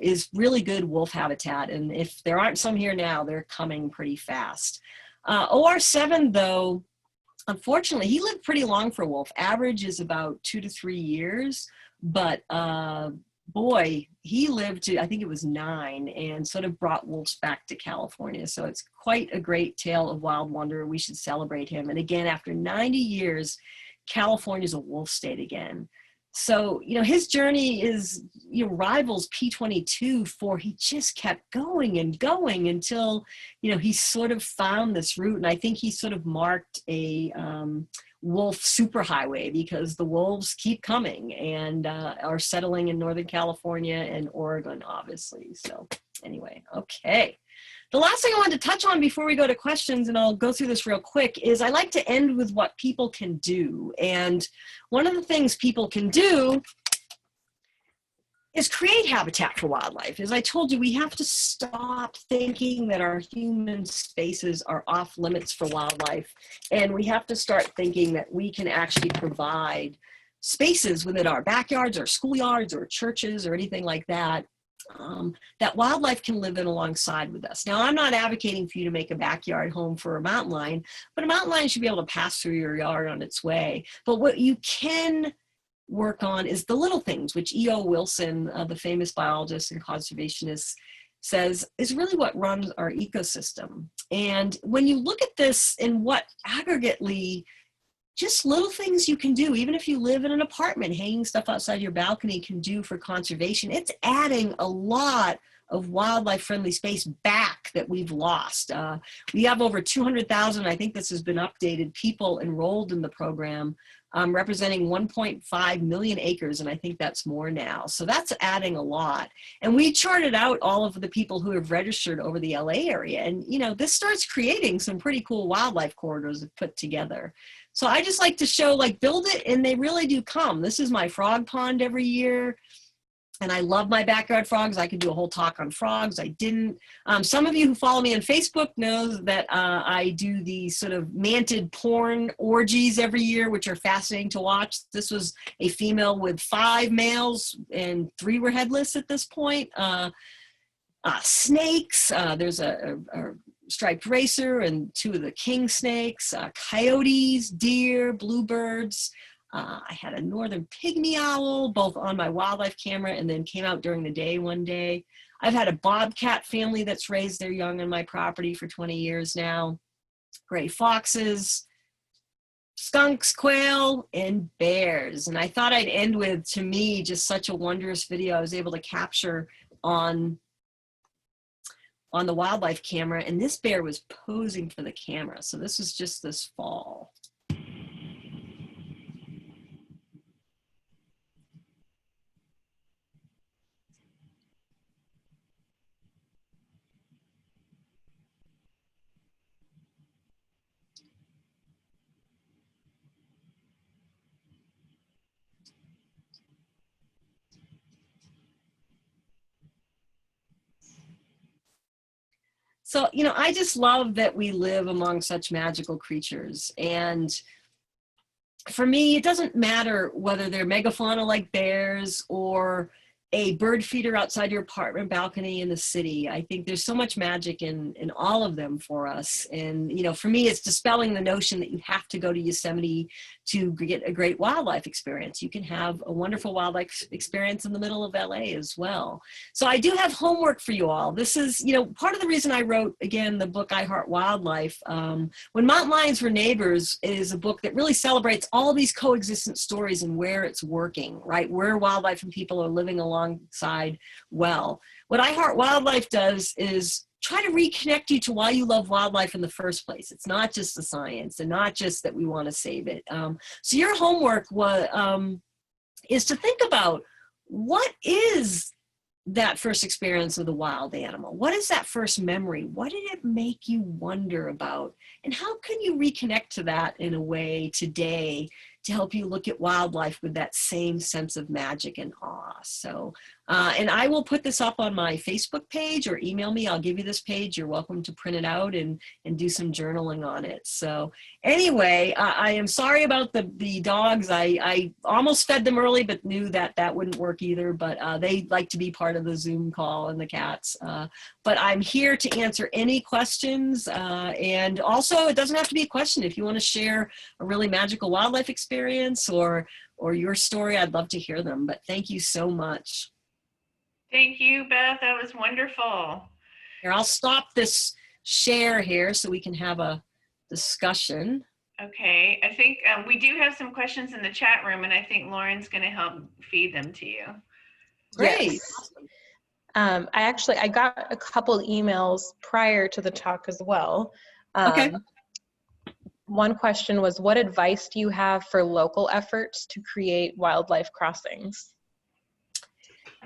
is really good wolf habitat. And if there aren't some here now, they're coming pretty fast. OR7, though, unfortunately, he lived pretty long for a wolf. Average is about 2 to 3 years, but boy, he lived to, I think it was 9, and sort of brought wolves back to California. So it's quite a great tale of wild wonder. We should celebrate him. And again, after 90 years, California's a wolf state again. So, you know, his journey is, you know, rivals P22 for he just kept going and going until, you know, he sort of found this route. And I think he sort of marked a wolf superhighway because the wolves keep coming and are settling in Northern California and Oregon, obviously. So anyway, okay. The last thing I wanted to touch on before we go to questions, and I'll go through this real quick, is I like to end with what people can do. And one of the things people can do is create habitat for wildlife. As I told you, we have to stop thinking that our human spaces are off limits for wildlife. And we have to start thinking that we can actually provide spaces within our backyards or schoolyards or churches or anything like that, that wildlife can live in alongside with us. Now, I'm not advocating for you to make a backyard home for a mountain lion, but a mountain lion should be able to pass through your yard on its way. But what you can work on is the little things, which E.O. Wilson, the famous biologist and conservationist, says is really what runs our ecosystem. And when you look at this in what aggregately, just little things you can do, even if you live in an apartment, hanging stuff outside your balcony can do for conservation, it's adding a lot of wildlife friendly space back that we've lost. We have over 200,000, I think this has been updated, people enrolled in the program, representing 1.5 million acres, and I think that's more now. So that's adding a lot. And we charted out all of the people who have registered over the LA area. And, you know, this starts creating some pretty cool wildlife corridors put together. So I just like to show, like, build it, and they really do come. This is my frog pond every year. And I love my backyard frogs. I could do a whole talk on frogs. I didn't. Some of you who follow me on Facebook knows that I do these sort of manted porn orgies every year, which are fascinating to watch. This was a female with 5 males, and 3 were headless at this point. Snakes. There's a striped racer and 2 of the king snakes. Coyotes, deer, bluebirds. I had a northern pygmy owl, both on my wildlife camera and then came out during the day one day. I've had a bobcat family that's raised their young on my property for 20 years now. Gray foxes, skunks, quail, and bears. And I thought I'd end with, to me, just such a wondrous video I was able to capture on the wildlife camera. And this bear was posing for the camera. So this was just this fall. So, I just love that we live among such magical creatures. And for me, it doesn't matter whether they're megafauna like bears or a bird feeder outside your apartment balcony in the city. I think there's so much magic in all of them for us. And, for me, it's dispelling the notion that you have to go to Yosemite to get a great wildlife experience. You can have a wonderful wildlife experience in the middle of LA as well. So I do have homework for you all. This is, part of the reason I wrote, again, the book, I Heart Wildlife. When Mountain Lions Were Neighbors is a book that really celebrates all these coexistence stories and where it's working, right? Where wildlife and people are living alongside well. What I Heart Wildlife does is try to reconnect you to why you love wildlife in the first place. It's not just the science and not just that we want to save it. So your homework is to think about, what is that first experience with a wild animal? What is that first memory? What did it make you wonder about? And how can you reconnect to that in a way today to help you look at wildlife with that same sense of magic and awe? So, and I will put this up on my Facebook page, or email me. I'll give you this page. You're welcome to print it out and do some journaling on it. So anyway, I am sorry about the dogs. I almost fed them early, but knew that wouldn't work either. But they like to be part of the Zoom call, and the cats. But I'm here to answer any questions. And also, it doesn't have to be a question. If you want to share a really magical wildlife experience or your story, I'd love to hear them. But thank you so much. Thank you, Beth. That was wonderful. Here, I'll stop this share here so we can have a discussion. Okay, I think we do have some questions in the chat room, and I think Lauren's going to help feed them to you. Great. Yes. I got a couple emails prior to the talk as well. Okay. One question was, what advice do you have for local efforts to create wildlife crossings?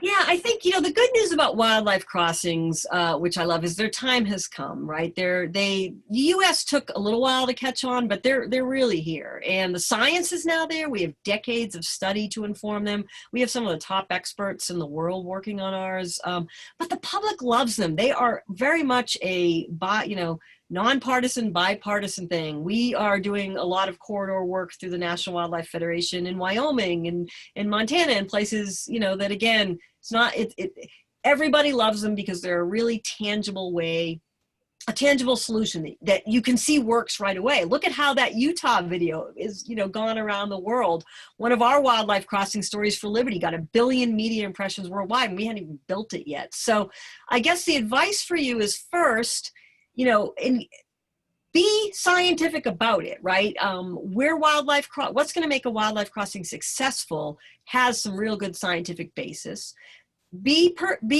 Yeah, I think, the good news about wildlife crossings, which I love, is their time has come, right? The U.S. took a little while to catch on, but they're really here. And the science is now there. We have decades of study to inform them. We have some of the top experts in the world working on ours. But the public loves them. They are very much a, nonpartisan, bipartisan thing. We are doing a lot of corridor work through the National Wildlife Federation in Wyoming and in Montana and places, that again, it's not, everybody loves them because they're a really tangible way, a tangible solution that you can see works right away. Look at how that Utah video is, gone around the world. One of our wildlife crossing stories for Liberty got 1 billion media impressions worldwide, and we hadn't even built it yet. So I guess the advice for you is, first, and be scientific about it, right? What's going to make a wildlife crossing successful has some real good scientific basis. Be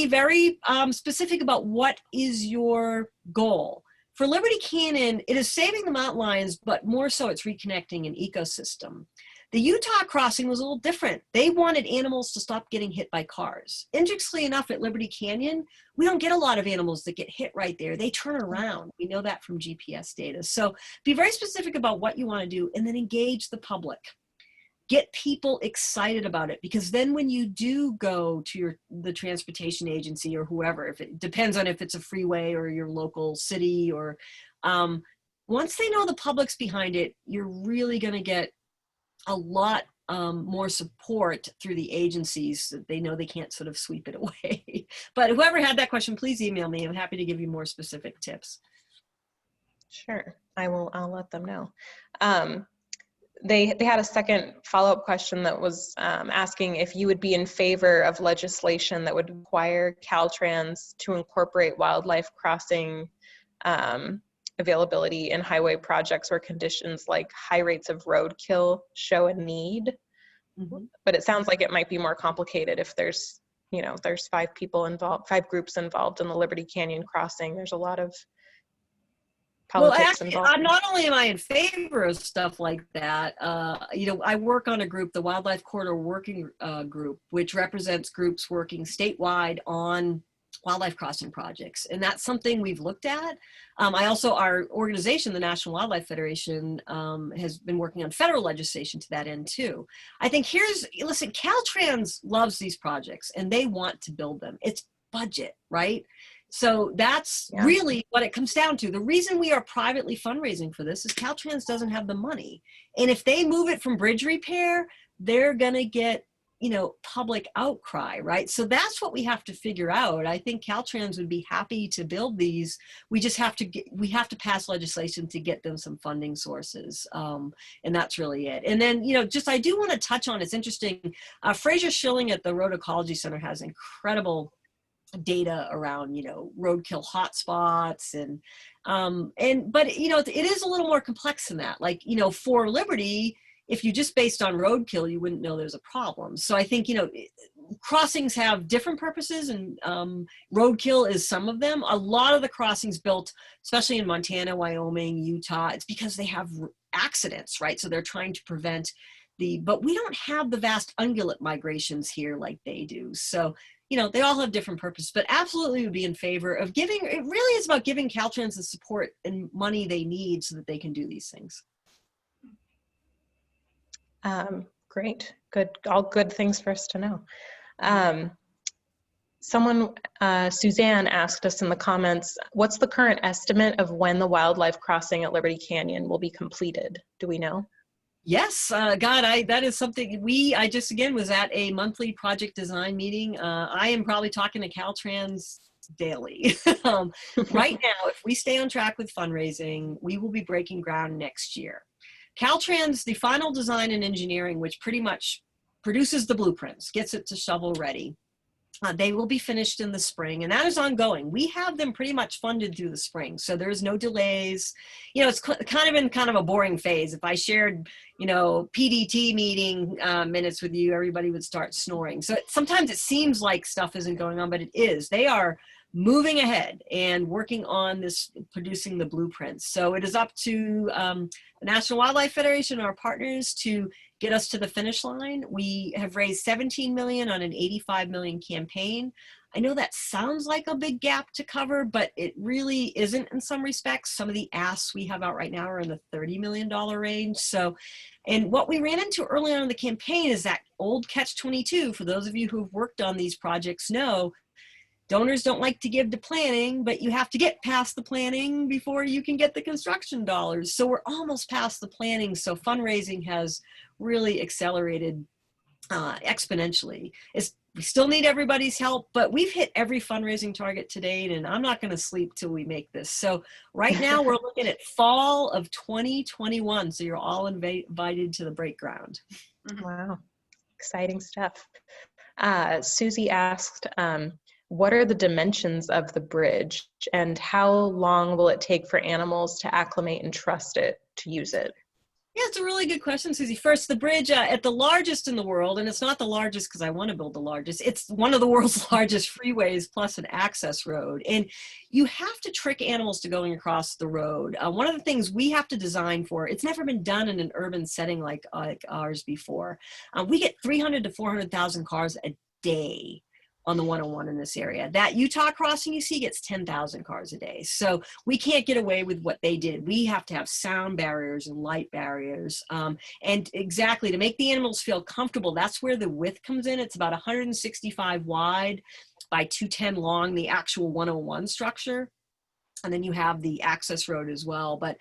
very specific about what is your goal. For Liberty Canyon, it is saving the mountain lions, but more so it's reconnecting an ecosystem. The Utah crossing was a little different. They wanted animals to stop getting hit by cars. Interestingly enough, at Liberty Canyon, we don't get a lot of animals that get hit right there. They turn around. We know that from GPS data. So be very specific about what you want to do, and then engage the public. Get people excited about it, because then when you do go to the transportation agency or whoever, if it depends on if it's a freeway or your local city, or once they know the public's behind it, you're really going to get a lot more support through the agencies that they know they can't sort of sweep it away. But whoever had that question, please email me. I'm happy to give you more specific tips. Sure, I'll let them know. They had a second follow-up question that was asking if you would be in favor of legislation that would require Caltrans to incorporate wildlife crossing availability in highway projects where conditions like high rates of roadkill show a need. Mm-hmm. But it sounds like it might be more complicated if there's 5 groups involved in the Liberty Canyon crossing. There's a lot of politics involved. Not only am I in favor of stuff like that, I work on a group, the Wildlife Corridor Working Group, which represents groups working statewide on wildlife crossing projects. And that's something we've looked at. Our organization, the National Wildlife Federation, has been working on federal legislation to that end too. I think listen, Caltrans loves these projects and they want to build them. It's budget, right? So that's Yeah. really what it comes down to. The reason we are privately fundraising for this is Caltrans doesn't have the money. And if they move it from bridge repair, they're going to get, you know, public outcry, right? So that's what we have to figure out. I think Caltrans would be happy to build these. We just have to we have to pass legislation to get them some funding sources. And that's really it. And then, you know, just I do want to touch on, it's interesting, Fraser Schilling at the Road Ecology Center has incredible data around, you know, roadkill hotspots but you know, it is a little more complex than that. Like, you know, for Liberty, if you just based on roadkill, you wouldn't know there's a problem. So I think, you know, crossings have different purposes, and roadkill is some of them. A lot of the crossings built, especially in Montana, Wyoming, Utah, it's because they have accidents, right? So they're trying to prevent but we don't have the vast ungulate migrations here like they do. So, you know, they all have different purposes, but absolutely would be in favor of giving, it really is about giving Caltrans the support and money they need so that they can do these things. Great, good, all good things for us to know. Suzanne asked us in the comments, what's the current estimate of when the wildlife crossing at Liberty Canyon will be completed? Do we know? Yes, God, that is something I just, again, was at a monthly project design meeting. I am probably talking to Caltrans daily. Right now, if we stay on track with fundraising, we will be breaking ground next year. Caltrans, the final design and engineering, which pretty much produces the blueprints, gets it to shovel ready. They will be finished in the spring, and that is ongoing. We have them pretty much funded through the spring, so there's no delays. You know, it's kind of in kind of a boring phase. If I shared, you know, PDT meeting minutes with you, everybody would start snoring. So sometimes it seems like stuff isn't going on, but it is. They are moving ahead and working on this, producing the blueprints. So it is up to the National Wildlife Federation, our partners, to get us to the finish line. We have raised 17 million on an 85 million campaign. I know that sounds like a big gap to cover, but it really isn't in some respects. Some of the asks we have out right now are in the $30 million range. So, and what we ran into early on in the campaign is that old catch-22. For those of you who've worked on these projects know, donors don't like to give to planning, but you have to get past the planning before you can get the construction dollars. So we're almost past the planning. So fundraising has really accelerated exponentially. We still need everybody's help, but we've hit every fundraising target to date, and I'm not going to sleep till we make this. So right now we're looking at fall of 2021. So you're all invited to the break ground. Wow, exciting stuff. Susie asked, what are the dimensions of the bridge, and how long will it take for animals to acclimate and trust it to use it? Yeah, it's a really good question, Susie. First, the bridge at the largest in the world, and it's not the largest because I want to build the largest, it's one of the world's largest freeways plus an access road. And you have to trick animals to going across the road. One of the things we have to design for, it's never been done in an urban setting like ours before. We get 300 to 400,000 cars a day on the 101 in this area. That Utah crossing you see gets 10,000 cars a day. So we can't get away with what they did. We have to have sound barriers and light barriers. And exactly to make the animals feel comfortable, that's where the width comes in. It's about 165 wide by 210 long, the actual 101 structure. And then you have the access road as well. But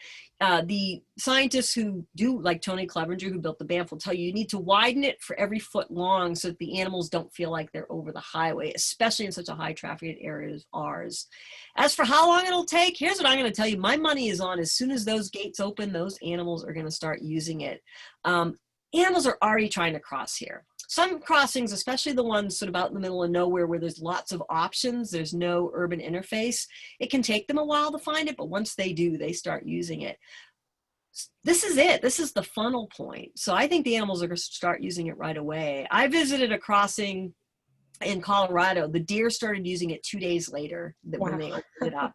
the scientists who do, like Tony Clevenger, who built the Banff, will tell you, you need to widen it for every foot long so that the animals don't feel like they're over the highway, especially in such a high traffic area as ours. As for how long it'll take, here's what I'm going to tell you. My money is on as soon as those gates open, those animals are going to start using it. Animals are already trying to cross here. Some crossings, especially the ones sort of out in the middle of nowhere where there's lots of options, there's no urban interface, it can take them a while to find it, but once they do, they start using it. This is it. This is the funnel point. So I think the animals are going to start using it right away. I visited a crossing in Colorado. The deer started using it 2 days later when they opened it up.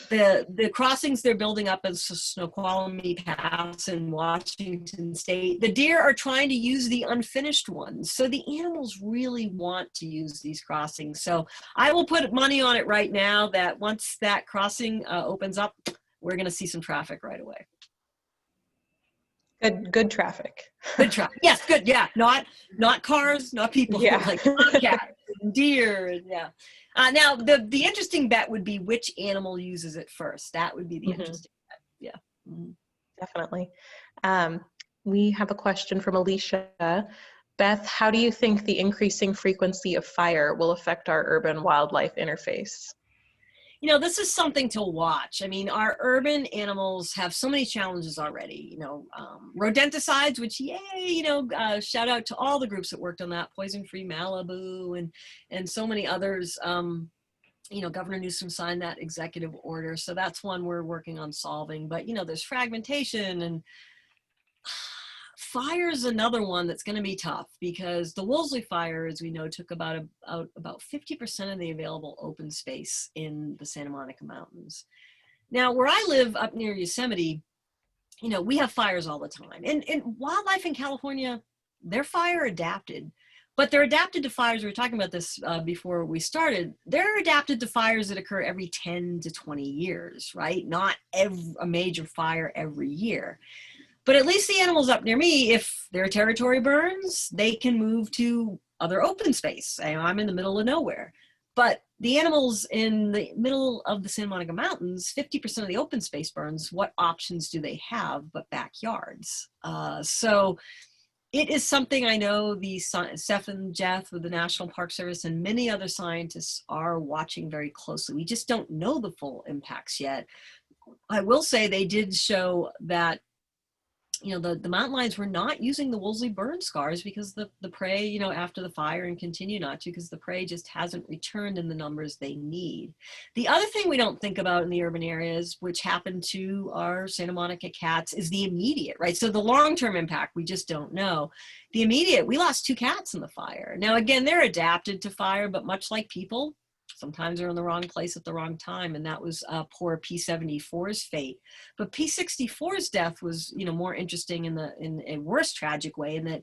The crossings they're building up as Snoqualmie Pass in Washington State, the deer are trying to use the unfinished ones. So the animals really want to use these crossings. So I will put money on it right now that once that crossing opens up, we're going to see some traffic right away. Good traffic. Good try. Yes, good. Yeah, not cars, not people. Yeah. Like cats and deer. And yeah. Now the interesting bet would be which animal uses it first. That would be the interesting bet. Yeah. Mhm. Definitely. We have a question from Alicia. Beth, how do you think the increasing frequency of fire will affect our urban wildlife interface? You know, this is something to watch. I mean, our urban animals have so many challenges already. You know, rodenticides, which, yay, you know, shout out to all the groups that worked on that, Poison Free Malibu and so many others. You know, Governor Newsom signed that executive order. So that's one we're working on solving. But, you know, there's fragmentation, and fire is another one that's going to be tough, because the Wolseley fire, as we know, took about 50% of the available open space in the Santa Monica Mountains. Now, where I live up near Yosemite, you know, we have fires all the time. And wildlife in California, they're fire adapted, but they're adapted to fires. We were talking about this before we started. They're adapted to fires that occur every 10 to 20 years, right? Not a major fire every year. But at least the animals up near me, if their territory burns, they can move to other open space. I'm in the middle of nowhere. But the animals in the middle of the Santa Monica Mountains, 50% of the open space burns. What options do they have but backyards? So it is something I know the Seth and Jeff with the National Park Service and many other scientists are watching very closely. We just don't know the full impacts yet. I will say they did show that, you know, the mountain lions were not using the Wolseley burn scars because the prey, you know, after the fire, and continue not to, because the prey just hasn't returned in the numbers they need. The other thing we don't think about in the urban areas, which happened to our Santa Monica cats, is the immediate, right? So the long-term impact, we just don't know. The immediate, we lost 2 cats in the fire. Now, again, they're adapted to fire, but much like people, sometimes they're in the wrong place at the wrong time, and that was poor P-74's fate. But P-64's death was, you know, more interesting in a worse tragic way, in that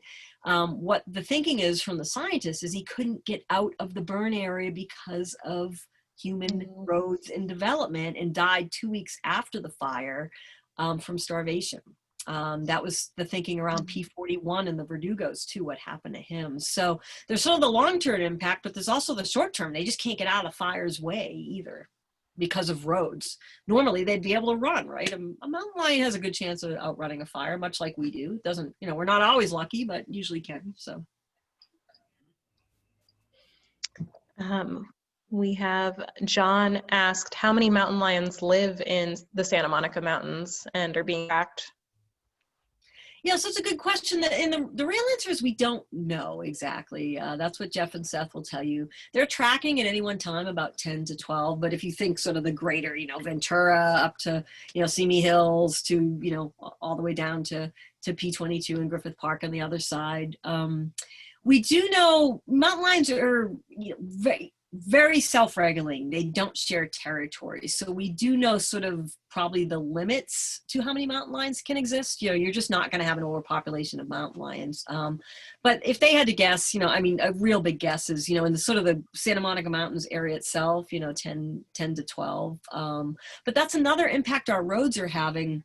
what the thinking is from the scientists is he couldn't get out of the burn area because of human roads and development, and died 2 weeks after the fire from starvation. That was the thinking around P41 and the Verdugos too, what happened to him. So there's sort of the long-term impact, but there's also the short-term. They just can't get out of fire's way either because of roads. Normally they'd be able to run, right? A mountain lion has a good chance of outrunning a fire, much like we do. It doesn't, you know, we're not always lucky, but usually can, so. We have John asked, how many mountain lions live in the Santa Monica Mountains and are being tracked? Yeah, so it's a good question. And the real answer is we don't know exactly. That's what Jeff and Seth will tell you. They're tracking at any one time about 10 to 12. But if you think sort of the greater, you know, Ventura up to, you know, Simi Hills to, you know, all the way down to P22 and Griffith Park on the other side. We do know mountain lions are, you know, very, very self-regulating. They don't share territory. So we do know sort of probably the limits to how many mountain lions can exist. You know, you're just not going to have an overpopulation of mountain lions. But if they had to guess, you know, I mean, a real big guess is, you know, in the sort of the Santa Monica Mountains area itself, you know, 10 to 12. But that's another impact our roads are having.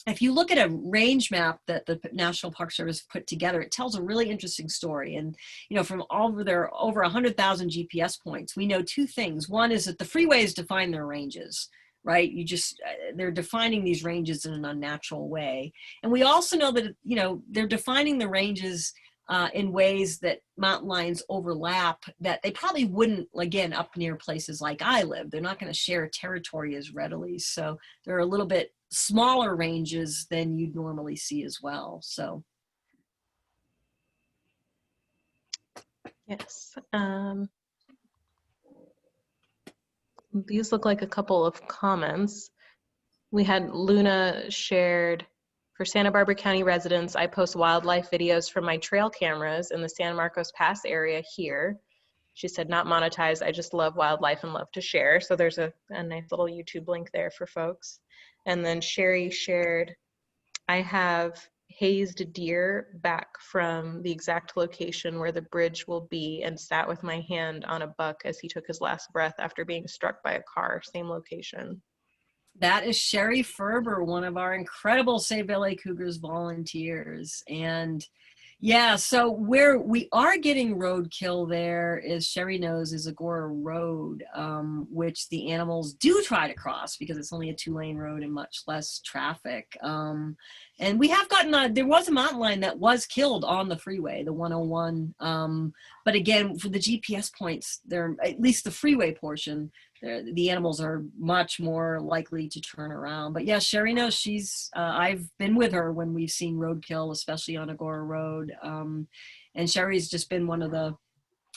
If you look at a range map that the National Park Service put together, it tells a really interesting story. And, you know, from over 100,000 GPS points, we know 2 things. One is that the freeways define their ranges, right? You just, they're defining these ranges in an unnatural way. And we also know that, you know, they're defining the ranges in ways that mountain lions overlap that they probably wouldn't, again, up near places like I live. They're not going to share territory as readily. So they're a little bit smaller ranges than you'd normally see as well. So yes, these look like a couple of comments. We had Luna shared, for Santa Barbara County residents, I post wildlife videos from my trail cameras in the San Marcos Pass area here. She said, not monetized, I just love wildlife and love to share. So there's a nice little YouTube link there for folks. And then Sherry shared, I have hazed deer back from the exact location where the bridge will be and sat with my hand on a buck as he took his last breath after being struck by a car, same location. That is Sherry Ferber, one of our incredible Save LA Cougars volunteers. And yeah, so where we are getting roadkill there is, Sherry knows, is Agora Road, which the animals do try to cross because it's only a 2-lane road and much less traffic. And we have gotten, there was a mountain lion that was killed on the freeway, the 101. But again, for the GPS points, they're, at least the freeway portion, the animals are much more likely to turn around. But yeah, Sherry knows. She's, I've been with her when we've seen roadkill, especially on Agora Road. And Sherry's just been one of the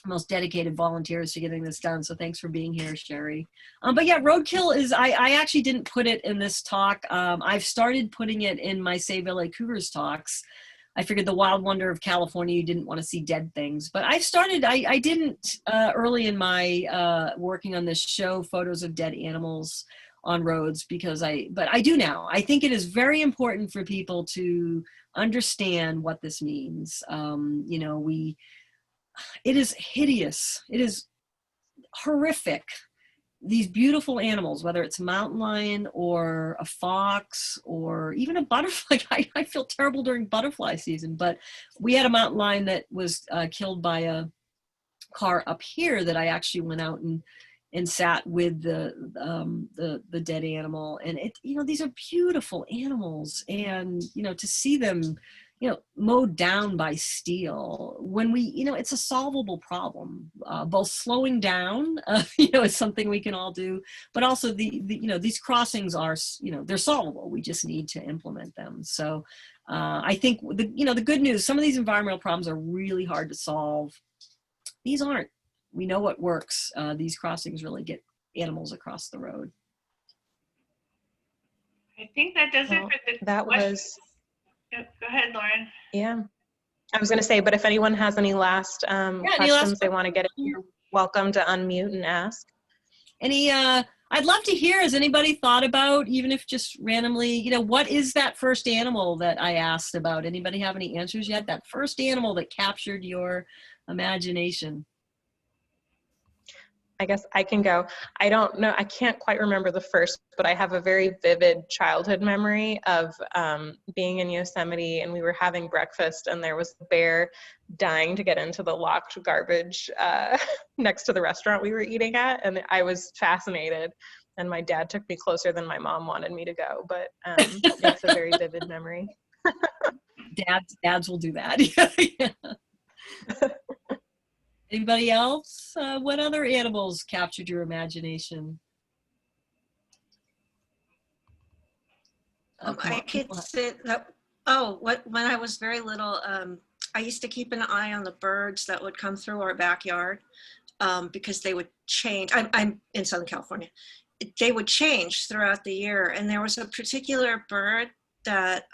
most dedicated volunteers to getting this done. So thanks for being here, Sherry. But yeah, roadkill is, I actually didn't put it in this talk. I've started putting it in my Save LA Cougars talks. I figured the wild wonder of California, you didn't want to see dead things. But I started, I didn't early in my working on this show photos of dead animals on roads because but I do now. I think it is very important for people to understand what this means. You know, it is hideous. It is horrific. These beautiful animals, whether it's a mountain lion or a fox or even a butterfly. I feel terrible during butterfly season, but we had a mountain lion that was killed by a car up here that I actually went out and sat with the dead animal. And it, you know, these are beautiful animals, and you know, to see them, you know, mowed down by steel, when we, you know, it's a solvable problem. Both slowing down, you know, is something we can all do, but also the you know, these crossings are, you know, they're solvable. We just need to implement them. So I think you know, the good news, some of these environmental problems are really hard to solve. These aren't. We know what works. These crossings really get animals across the road. I think that does it for the questions. Yep, go ahead, Lauren. Yeah, I was going to say, but if anyone has any last questions they want to get in, you're welcome to unmute and ask. I'd love to hear, has anybody thought about, even if just randomly, you know, what is that first animal that I asked about? Anybody have any answers yet? That first animal that captured your imagination? I guess I can go. I don't know. I can't quite remember the first, but I have a very vivid childhood memory of being in Yosemite, and we were having breakfast, and there was a bear dying to get into the locked garbage next to the restaurant we were eating at. And I was fascinated, and my dad took me closer than my mom wanted me to go, but it's a very vivid memory. Dads will do that. Yeah. Anybody else? What other animals captured your imagination? I could say that, when I was very little, I used to keep an eye on the birds that would come through our backyard because they would change. I'm in Southern California. They would change throughout the year. And there was a particular bird that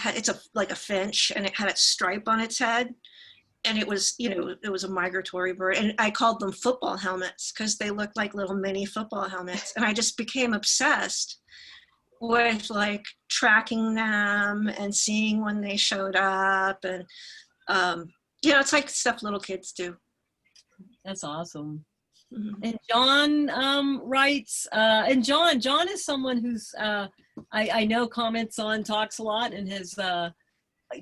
it's like a finch, and it had a stripe on its head. And it was, you know, it was a migratory bird. And I called them football helmets because they looked like little mini football helmets. And I just became obsessed with like tracking them and seeing when they showed up. And, you know, it's like stuff little kids do. That's awesome. Mm-hmm. And John writes, and John is someone who's, I know comments on talks a lot and has,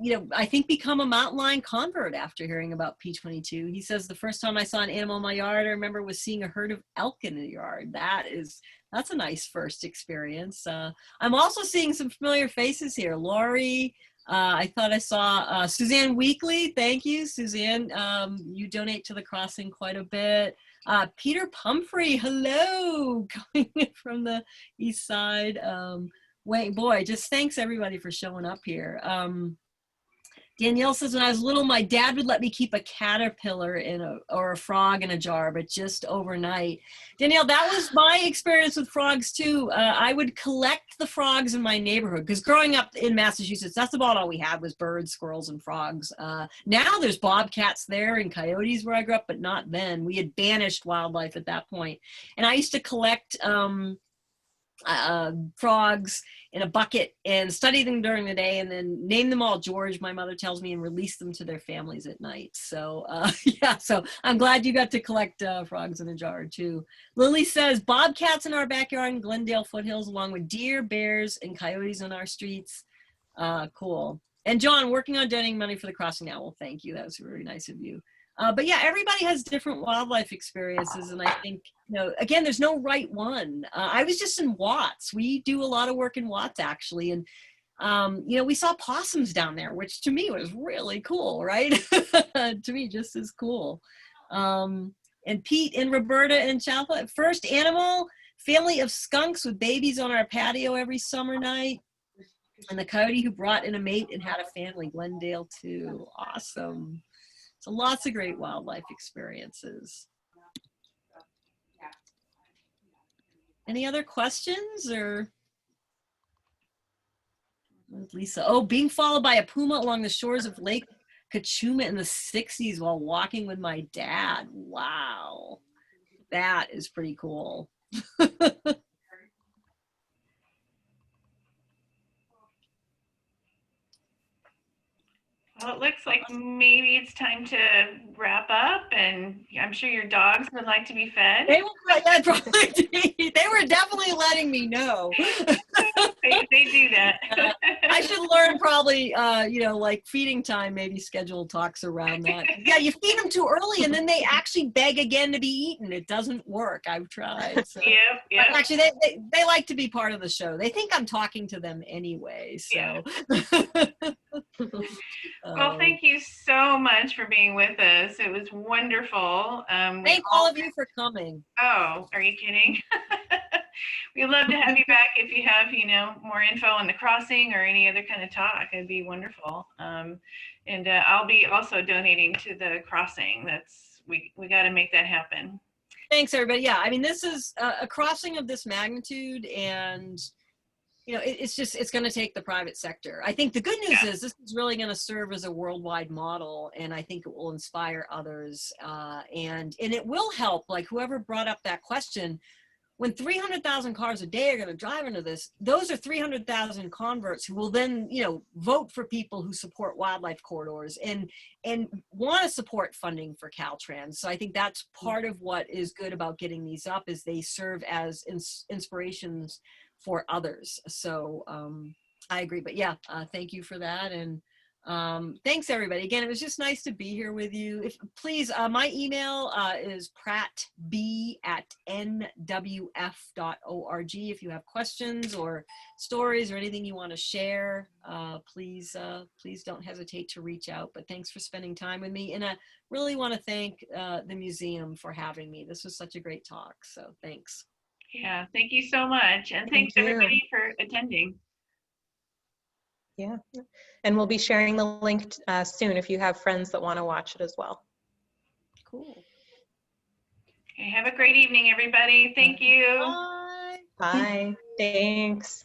you know, I think become a mountain lion convert after hearing about P22. He says, the first time I saw an animal in my yard, I remember was seeing a herd of elk in the yard. That's a nice first experience. I'm also seeing some familiar faces here. Lori, I thought I saw Suzanne Weekly. Thank you, Suzanne. You donate to the crossing quite a bit. Peter Pumphrey, hello, coming in from the east side. Wait, boy, just thanks everybody for showing up here. Danielle says, when I was little, my dad would let me keep a caterpillar or a frog in a jar, but just overnight. Danielle, that was my experience with frogs too. I would collect the frogs in my neighborhood because growing up in Massachusetts, that's about all we had was birds, squirrels, and frogs. Now there's bobcats there and coyotes where I grew up, but not then. We had banished wildlife at that point. And I used to collect frogs in a bucket and study them during the day and then name them all George, my mother tells me, and release them to their families at night. So yeah, so I'm glad you got to collect frogs in a jar too. Lily says, bobcats in our backyard in Glendale foothills, along with deer, bears, and coyotes on our streets. Cool. And John, working on donating money for the crossing now. Well, thank you. That was very nice of you. But yeah, everybody has different wildlife experiences. And I think, you know, again, there's no right one. I was just in Watts. We do a lot of work in Watts, actually. And, you know, we saw possums down there, which to me was really cool, right? To me, just as cool. And Pete and Roberta and Chalfa, first animal, family of skunks with babies on our patio every summer night. And the coyote who brought in a mate and had a family, Glendale too. Awesome. So lots of great wildlife experiences. Any other questions or? Lisa, oh, being followed by a puma along the shores of Lake Kachuma in the 60s while walking with my dad. Wow, that is pretty cool. Well, it looks like maybe it's time to wrap up, and I'm sure your dogs would like to be fed. They were definitely letting me know. they do that. I should learn probably, you know, like feeding time, maybe schedule talks around that. Yeah, you feed them too early and then they actually beg again to be eaten. It doesn't work. I've tried. So. Yep. Actually, they like to be part of the show. They think I'm talking to them anyway. So. Yeah. Well, thank you so much for being with us. It was wonderful. Thank all of you for coming. Oh, are you kidding? We'd love to have you back if you have, you know, more info on the crossing or any other kind of talk. It'd be wonderful. And I'll be also donating to the crossing. We got to make that happen. Thanks, everybody. Yeah, I mean, this is a crossing of this magnitude, and you know, it's going to take the private sector. I think the good news is this is really going to serve as a worldwide model, and I think it will inspire others, and it will help. Like whoever brought up that question, when 300,000 cars a day are going to drive into this, those are 300,000 converts who will then, you know, vote for people who support wildlife corridors and want to support funding for Caltrans. So I think that's part of what is good about getting these up, is they serve as inspirations for others. So I agree. But yeah, thank you for that. And thanks everybody. Again, it was just nice to be here with you. If please, my email is prattb@nwf.org. If you have questions or stories or anything you want to share, please don't hesitate to reach out. But thanks for spending time with me. And I really want to thank the museum for having me. This was such a great talk. So thanks. Yeah, thank you so much. And thanks everybody for attending. Yeah, and we'll be sharing the link soon if you have friends that want to watch it as well. Cool. Okay, have a great evening, everybody. Thank you. Bye. Bye. Thanks.